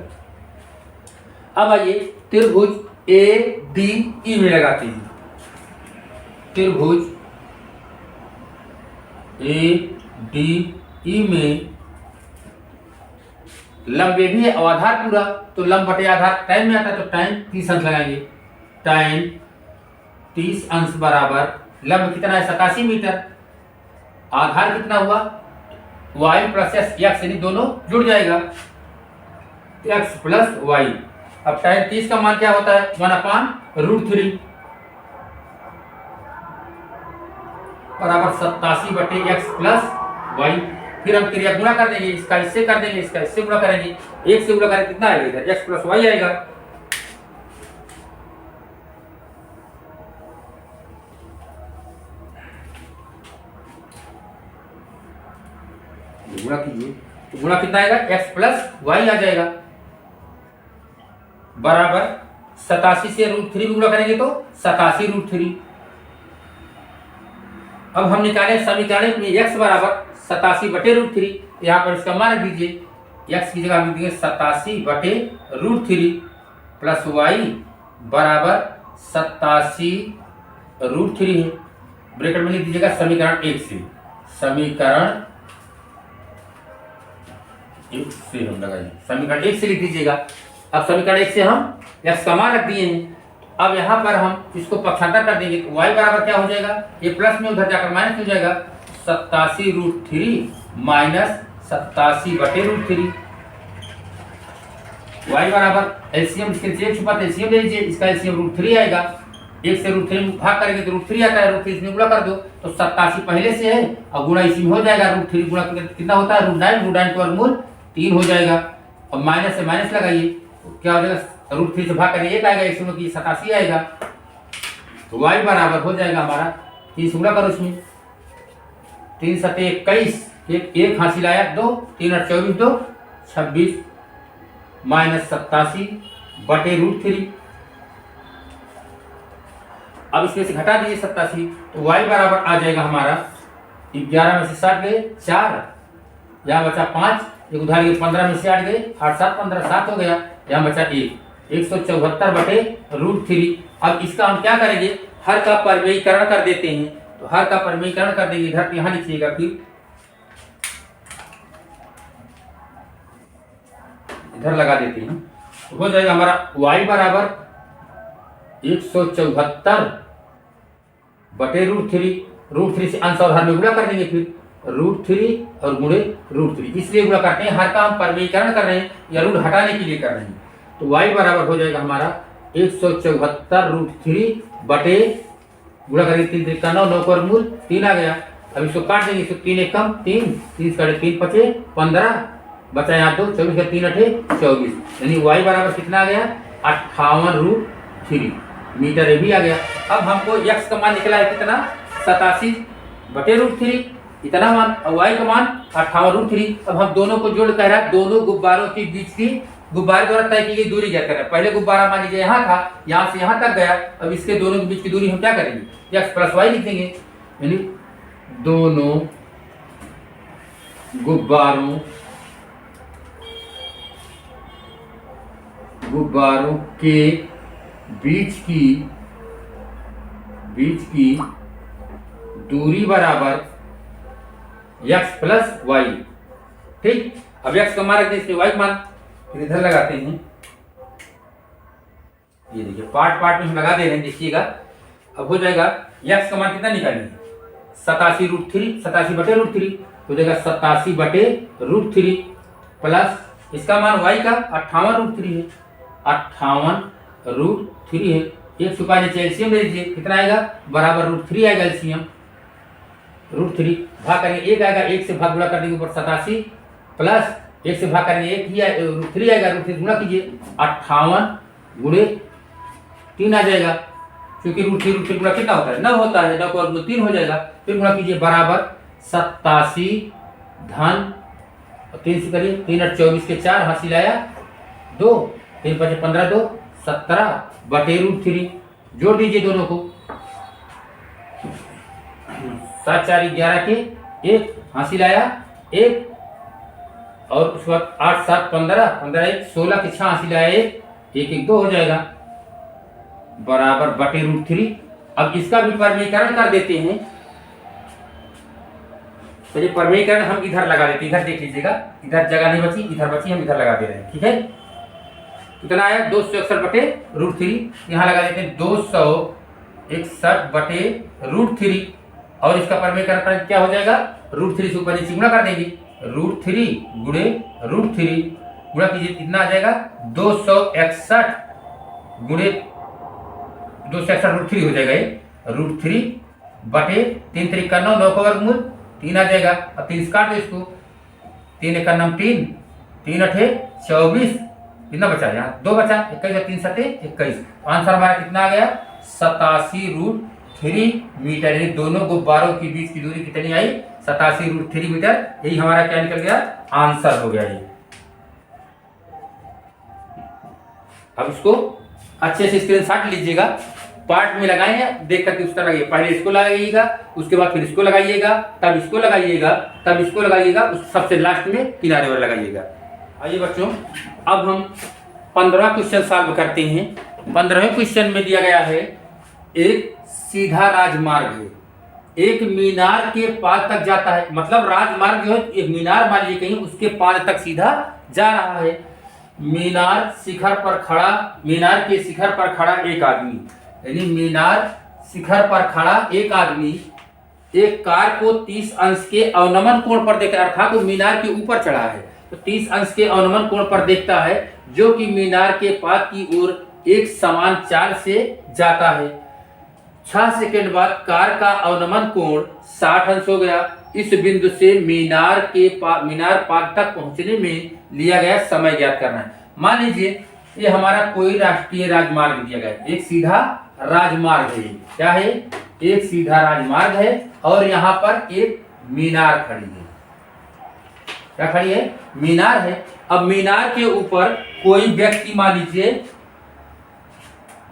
अब आइए त्रिभुज ADE में लगाते हैं, त्रिभुज ADE में लंब भी है और आधार पूरा, तो लंब बटे आधार टाइम में आता है, तो टाइम 30 अंश लगाएंगे, टाइम 30 अंश बराबर लंब कितना है 87 मीटर, आधार कितना हुआ y प्लस x यानी दोनों जुड़ जाएगा, x प्लस y। अब टाइम 30 का मान क्या होता है 1/√3 बराबर 87 बटे x प्लस y। फिर हम क्रिया गुणा कर देंगे, इसका इससे कर देंगे, इसका इससे गुणा करेंगे, 1 से गुणा करेंगे कितना आएगा इधर x प्लस y आएगा। गुणा कीजिए, तो गुणा कितना आएगा x प्लस y आ जाएगा, बराबर 87 से √3 गुणा करेंगे तो 87√3। अब हम निकाले समीकरण में x बराबर 87 बटे √3, यहाँ पर इसका मान रख दीजिए, x की जगह हम लिख देंगे 87 बटे √3 प्लस y बराबर 87√3 है। ब्रैकेट में लिख दीजिएगा समीकरण 1 से, समीकरण 1 से हम लगाइए, समीकरण 1 से लिख दीजिएगा। अब समीकरण 1 से हम x का मान रख दिए हैं। अब यहाँ पर हम इसको पक्षांतर कर देंगे तो y बराबर क्या हो जाएगा, ये प्लस में उधर जाकर माइनस हो जाएगा, 87√3 माइनस 87/√3। y बराबर एलसीएम, इसके नीचे एक छुपा तो एलसीएम ले लीजिए, इसका एलसीएम √3 आएगा। 1 से √3 भाग करेंगे तो √3 आता है, √3 इसमें गुणा कर दो तो 87 पहले से है और गुणा इसी में हो जाएगा। √3 गुणा कितना होता है, √9 के वर्गमूल 3 हो जाएगा। अब माइनस से माइनस लगाइए तो क्या हो जाएगा, √3 से भाग करेंगे 1 आएगा, 1 से 87 आएगा। तो y बराबर हो जाएगा हमारा 3 से गुणा करो इसमें, 3 7 21, एक हासिल आया 2, 3 8 24 2 26 माइनस 87/√3। अब इसमें से घटा दीजिए 87 तो y बराबर आ जाएगा हमारा 11 में से 7 गए 4, यहाँ बचा 5, एक उधार गए 15 में से 8 गए 8 7 15 7 हो गया, यहाँ बचा 174/√3। अब इसका हम क्या करेंगे, हर का परिमेयीकरण कर देते हैं। तो हर का परिमेयीकरण कर देंगे, इधर यहाँ लिखिएगा, फिर इधर लगा देते हैं तो हो जाएगा हमारा y बराबर 174/√3। √3 से अंश और हर में गुणा कर देंगे, फिर √3 और गुणे √3, इसलिए गुणा करते हैं, हर का हम परिमेयीकरण कर रहे हैं या रूट हटाने के लिए कर रहे हैं। तो y बराबर हो जाएगा हमारा 174√3 बटे गुणा करेंगे 3 3 का 9, 9 का वर्गमूल 3 आ गया। अब इसको काट देंगे, इसको 3 1 कम 3, 3 साढ़े 3 5 15, बचा यहाँ 2, 24 का 3 8 24, यानी y बराबर कितना आ गया, 58√3 मीटर ये भी आ गया। अब हमको x का मान निकला है कितना, 87/√3 इतना मान, और y का मान 58√3। अब हम दोनों को जोड़ कह रहा है, दोनों गुब्बारों के बीच की गुब्बारे द्वारा तय की गई दूरी ज्ञात करना है। पहले गुब्बारा मान लीजिए यहाँ था, यहाँ से यहाँ तक गया, अब इसके दोनों के बीच की दूरी हम क्या करेंगे, x + y लिख देंगे, यानी दोनों गुब्बारों के बीच की दूरी बराबर x + y। ठीक, अब x का मान रखते हैं, इसमें y का मान फिर इधर लगाते हैं। ये देखिए पार्ट में हम लगा दे रहे हैं, देखिएगा। अब हो जाएगा x का मान कितना निकालेंगे, 87/√3 हो जाएगा 87/√3 प्लस इसका मान y का 58√3 है, 58√3 है। एक छुपा नीचे एलसीएम ले लीजिए, कितना आएगा, बराबर √3 आएगा एलसीएम, √3 भाग करेंगे 1 आएगा, 1 से भाग गुणा कर देंगे ऊपर 87 प्लस 1 से भाग करेंगे 1 ही √3 आएगा, √3 गुणा कीजिए 58 गुणे 3 आ जाएगा, क्योंकि √3 गुणा कितना होता है, 9 होता है, 9 का 3 हो जाएगा, फिर गुणा कीजिए बराबर 87 धन 3 से करिए 3 8 24 के 4 हासिल आया 2, 3 5 15 2 17/√3 जोड़ दीजिए दोनों को, 7 4 11 के 1 हासिल आया 1, और उसके बाद 8 7 15 15 1 16 के 6 हासिल आया 1 1 1 2 हो जाएगा बराबर /√3। अब इसका भी परिमेयीकरण कर देते हैं। तो ये परिमेयीकरण हम इधर लगा देते हैं, इधर देख लीजिएगा, इधर जगह नहीं बची, इधर बची, हम इधर लगा दे रहे हैं। ठीक है, कितना आया 261/√3, यहाँ लगा देते हैं 261/√3, और इसका परिमेयीकरण क्या हो जाएगा, √3 से ऊपर नीचे गुणा कर देंगे, √3 गुणे √3 गुणा कीजिए, कितना आ जाएगा 261 गुणे 261/√3 हो जाएगा, ये √3/3 3 का 9, 9 का वर्गमूल 3 आ जाएगा। अब 3 काट दो इसको, 3 1 9 3 3 8 24, कितना बचा, यहाँ 2 बचा, 21 और 3 7 21, आंसर हमारा कितना आ गया 87√3 मीटर, यानी दोनों गुब्बारों के बीच की दूरी कितनी आई, 87√3 मीटर। यही हमारा क्या निकल गया, आंसर हो गया ये। अब इसको अच्छे से स्क्रीनशॉट लीजिएगा, पार्ट में लगाएंगे, देख करके उसका लगाइए, पहले इसको लगाइएगा, उसके बाद फिर इसको लगाइएगा, तब इसको लगाइएगा, तब इसको लगाइएगा, उस सबसे लास्ट में किनारे वाला लगाइएगा। आइए बच्चों, अब हम 15 क्वेश्चन सॉल्व करते हैं। 15वें क्वेश्चन में दिया गया है एक सीधा राजमार्ग है, एक मीनार के पास तक जाता है, मतलब राजमार्ग जो है एक मीनार मान लीजिए कहीं उसके पास तक सीधा जा रहा है। मीनार के शिखर पर खड़ा एक आदमी, यानी मीनार शिखर पर खड़ा एक आदमी एक कार को 30 अंश के अवनमन कोण पर देखता है, अर्थात वो मीनार के ऊपर चढ़ा है तो 30 अंश के अवनमन कोण पर देखता है, जो कि मीनार के पास की ओर एक समान चाल से जाता है। 6 सेकंड बाद कार का अवनमन कोण 60 अंश हो गया। इस बिंदु से मीनार पास तक पहुंचने में लिया गया समय ज्ञात करना है। मान लीजिए ये हमारा कोई राष्ट्रीय राजमार्ग दिया गया है, एक सीधा राजमार्ग है। क्या है? एक सीधा राजमार्ग है और यहाँ पर एक मीनार खड़ी है। क्या खड़ी है? मीनार है। अब मीनार के ऊपर कोई व्यक्ति मान लीजिए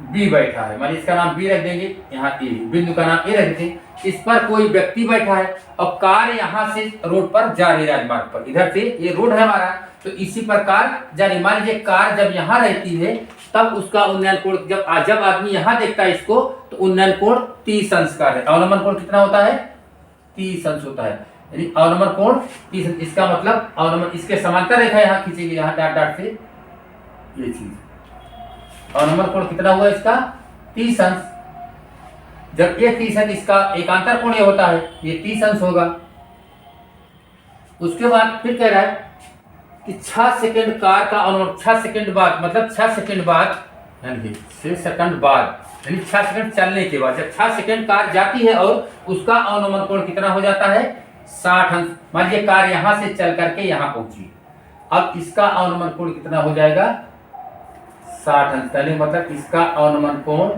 बी बैठा है, मान इसका नाम बी रख देंगे, यहाँ ए बिंदु का नाम ए रख देंगे। इस पर कोई व्यक्ति बैठा है और कार यहाँ से रोड पर जा रही, राजमार्ग पर, इधर से ये रोड है हमारा, तो इसी पर कार जा रही। मान लीजिए कार जब यहाँ रहती है तब उसका उन्नयन कोण जब आदमी यहाँ देखता है इसको तो उन्नयन कोण 30 अंश का है। अवनमन कोण कितना होता है? 30 अंश होता है, यानी अवनमन कोण 30 अंश। इसका मतलब अवनमन इसके समांतर रेखा यहाँ खींचेंगे, यहाँ डॉट डॉट से ये चीज, अवनमन कोण कितना हुआ इसका? 30 अंश। जब ये 30 अंश, इसका एकांतर कोण ये होता है, ये 30 अंश होगा। उसके बाद फिर कह रहा है कि 6 सेकंड कार का अवनमन, 6 सेकंड बाद, मतलब 6 सेकंड बाद, यानी 6 सेकंड बाद, यानी 6 सेकंड चलने के बाद जब 6 सेकंड कार जाती है और उसका अवनमन कोण कितना हो जाता है? 60 अंश। मान लीजिए कार यहां से चल करके यहां पहुंची, अब इसका अवनमन कोण कितना हो जाएगा? 60 अंश। यानी मतलब इसका अवनमन कोण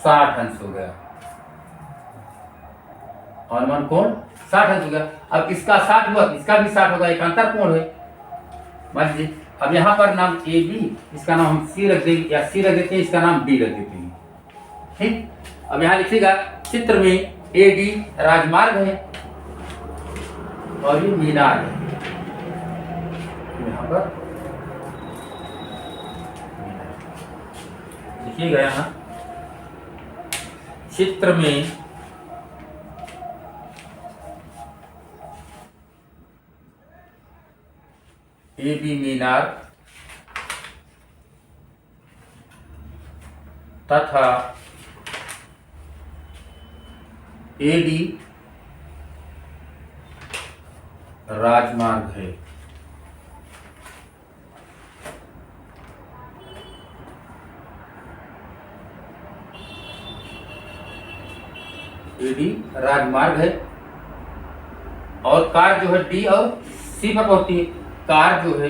60 अंश हो गया, अवनमन कोण 60 अंश हो गया। अब इसका 60 हुआ, इसका भी 60 होगा, एकांतर कोण है। मान लीजिए अब यहाँ पर नाम ए बी, इसका नाम हम सी रख देंगे या सी रख देते हैं, इसका नाम बी रख देते हैं। ठीक, अब यहाँ लिखिएगा चित्र में ए डी राजमार्ग है और ये मीनार है। यहाँ पर लिखिएगा यहाँ चित्र में ए बी मीनार तथा ए डी राजमार्ग है। ए डी राजमार्ग है और कार जो है डी और सी पर पहुंचती है। कार जो है,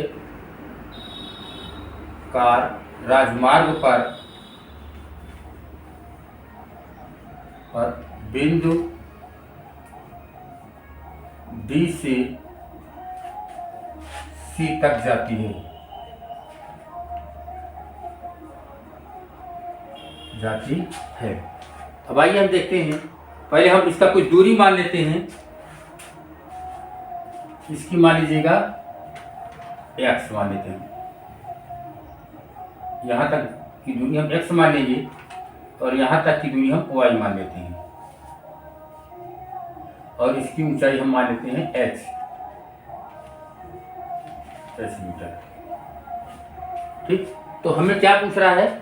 कार राजमार्ग पर बिंदु डी से सी तक जाती है, अब आइए हम देखते हैं, पहले हम इसका कुछ दूरी मान लेते हैं। इसकी मान लीजिएगा x मान लेते हैं, यहाँ तक की दूरी हम x मान लेंगे और यहाँ तक की दूरी हम y मान लेते हैं और इसकी ऊंचाई हम मान लेते हैं h मीटर। ठीक, तो हमें क्या पूछ रहा है?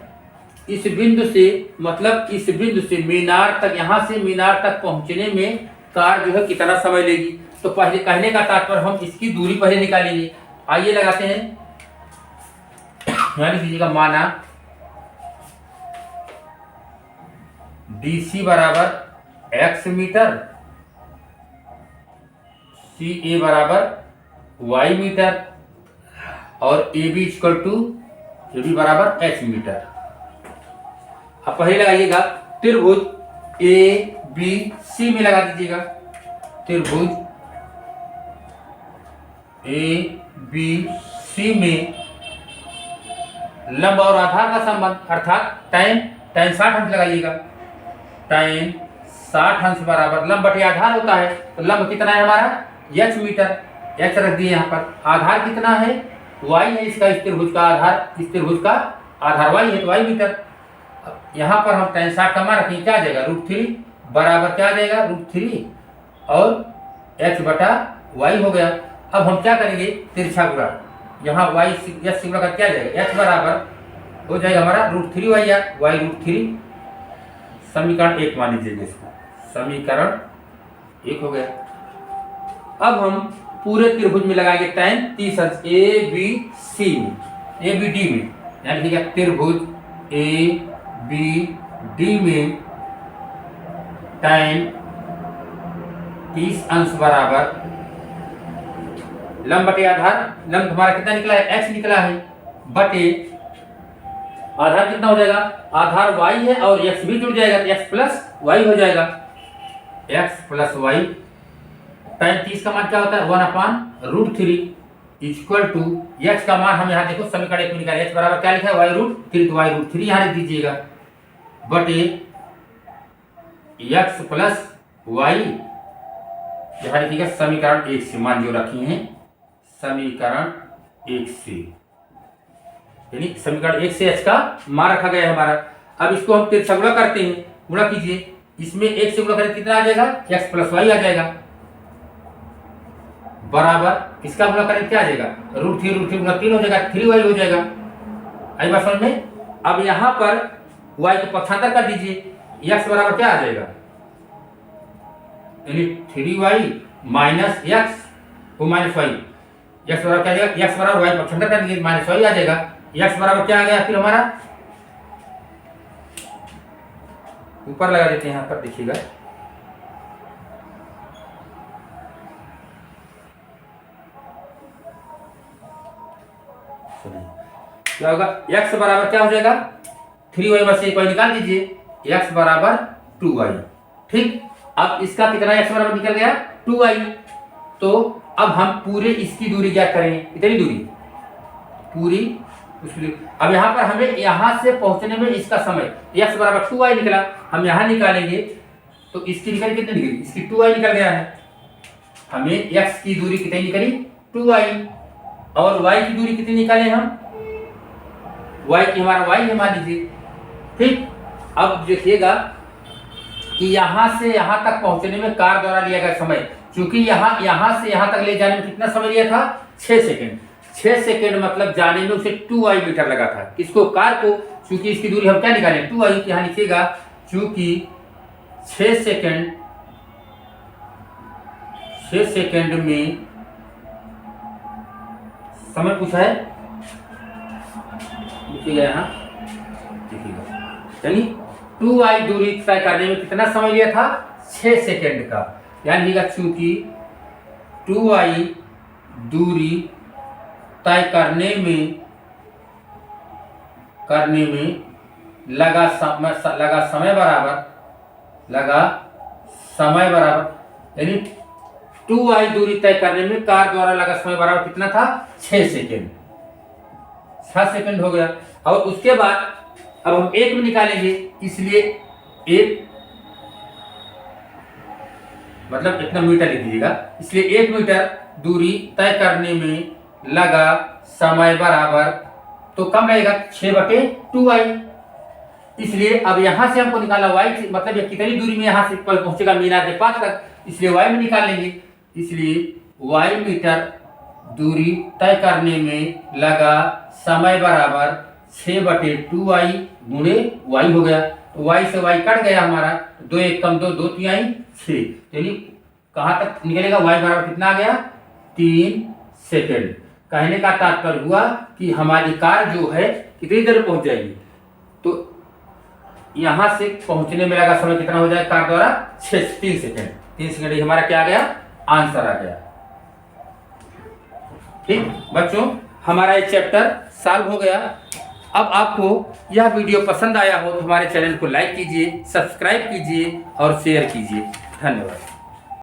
इस बिंदु से, मतलब इस बिंदु से मीनार तक, यहाँ से मीनार तक पहुंचने में कार जो है कितना समय लेगी। तो पहले कहने का तात्पर्य हम इसकी दूरी पहले निकालेंगे। आइए लगाते हैं, यानी कीजिएगा माना DC बराबर x मीटर, CA बराबर y मीटर और AB इक्वल टू AB बराबर h मीटर। अब पहले लगाइएगा त्रिभुज ABC में लगा दीजिएगा, त्रिभुज ABC में लंब और आधार का संबंध, अर्थात tan 60 अंश लगाइएगा। tan 60 अंश बराबर लंब बटे आधार होता है, तो लंब कितना है हमारा? h मीटर, h रख दिए यहाँ पर। आधार कितना है? y है, इसका इस त्रिभुज का आधार, इस त्रिभुज का आधार y है तो y मीटर। यहाँ पर हम tan 60 का मान रखेंगे, क्या आ जाएगा √3 बराबर क्या आ जाएगा √3 और x बटा y हो गया। अब हम क्या करेंगे तिरछा गुणा, यहाँ y x गुणा का क्या आ जाएगा, x बराबर हो जाएगा हमारा √3y या y √3, समीकरण 1 मान लीजिएगा इसको, समीकरण 1 हो गया। अब हम पूरे त्रिभुज में लगाएंगे tan 30 अंश ABC में, ABD में, यानी ठीक है त्रिभुज ABD में tan 30 अंश बराबर लंब बटे आधार, लंब हमारा कितना निकला है x निकला है, बटे आधार कितना हो जाएगा, आधार y है और x भी जुड़ जाएगा तो x प्लस y हो जाएगा, x प्लस y। tan 30 का मान क्या होता है 1/√3 इक्वल टू x का मान हम यहाँ देखो समीकरण 1 में निकाले, x बराबर क्या लिखा है y √3, तो y √3 यहाँ लिख दीजिएगा बटे x प्लस y, यहाँ लिखिएगा समीकरण 1 से, मान जो रखी हैं समीकरण 1 से, यानी समीकरण 1 से h का मान रखा गया है हमारा। अब इसको हम तिरछा गुणा करते हैं, गुणा कीजिए, इसमें 1 से गुणा करें कितना आ जाएगा x प्लस y आ जाएगा, बराबर इसका गुणा करें क्या आ जाएगा √3 गुणा 3 हो जाएगा 3y हो जाएगा। आई बात समझ में। अब यहाँ पर y को पक्षांतर कर दीजिए, x बराबर क्या आ जाएगा, यानी 3y माइनस x वो माइनस y, x बराबर क्या आ जाएगा, x बराबर y पक्षांतर कर दीजिए माइनस y आ जाएगा, x बराबर क्या आ गया फिर हमारा, ऊपर लगा देते हैं यहाँ पर देखिएगा, क्या होगा x बराबर क्या हो जाएगा 3y में से 1y निकाल दीजिए, x बराबर 2y। ठीक, अब इसका कितना x बराबर निकल गया 2y, तो अब हम पूरे इसकी दूरी क्या करेंगे, इतनी दूरी पूरी उसकी दूरी। अब यहाँ पर हमें यहाँ से पहुंचने में इसका समय x बराबर 2y निकला, हम यहाँ निकालेंगे तो इसकी निकली कितनी निकली, इसकी 2y निकल गया है, हमें x की दूरी कितनी निकली 2y और y की दूरी कितनी निकाले हम, y की हमारा y है मान लीजिए। ठीक, अब देखिएगा कि यहाँ से यहाँ तक पहुंचने में कार द्वारा लिया गया समय, क्योंकि यहाँ से यहाँ तक ले जाने में कितना समय लिया था 6 सेकंड, 6 सेकंड मतलब जाने में उसे 2y मीटर लगा था, इसको कार को, क्योंकि इसकी दूरी हम क्या निकाले 2y, यहाँ लिखिएगा क्योंकि 6 सेकंड में समय पूछा है, लिखिएगा यहाँ देखिएगा, यानी 2y दूरी तय करने में कितना समय लिया था 6 सेकंड का, यानी चूंकि 2y दूरी तय करने में लगा समय बराबर यानी 2y दूरी तय करने में कार द्वारा लगा समय बराबर कितना था 6 सेकंड, 6 सेकंड हो गया। और उसके बाद अब हम 1 में निकालेंगे, इसलिए 1 मतलब इतना मीटर लिख दीजिएगा, इसलिए 1 मीटर दूरी तय करने में लगा समय बराबर, तो कम रहेगा 6/2y, इसलिए अब यहां से हमको निकालना y, मतलब ये कितनी दूरी में यहां से पहुंचेगा मीनार के पास तक, इसलिए y में निकाल लेंगे, इसलिए y मीटर दूरी तय करने में लगा समय बराबर 6/2y गुणे y हो गया, तो y से y कट गया हमारा, 2 1 कम 2 2 3 6, यानी कहाँ तक निकलेगा y बराबर कितना आ गया 3 सेकंड। कहने का तात्पर्य हुआ कि हमारी कार जो है कितनी देर पहुंच जाएगी, तो यहां से पहुंचने में लगा समय कितना हो जाएगा कार द्वारा 3 सेकंड, 3 सेकंड हमारा क्या आ गया आंसर आ गया। ठीक बच्चों, हमारा ये चैप्टर सॉल्व हो गया। अब आपको यह वीडियो पसंद आया हो तो हमारे चैनल को लाइक कीजिए, सब्सक्राइब कीजिए और शेयर कीजिए। धन्यवाद।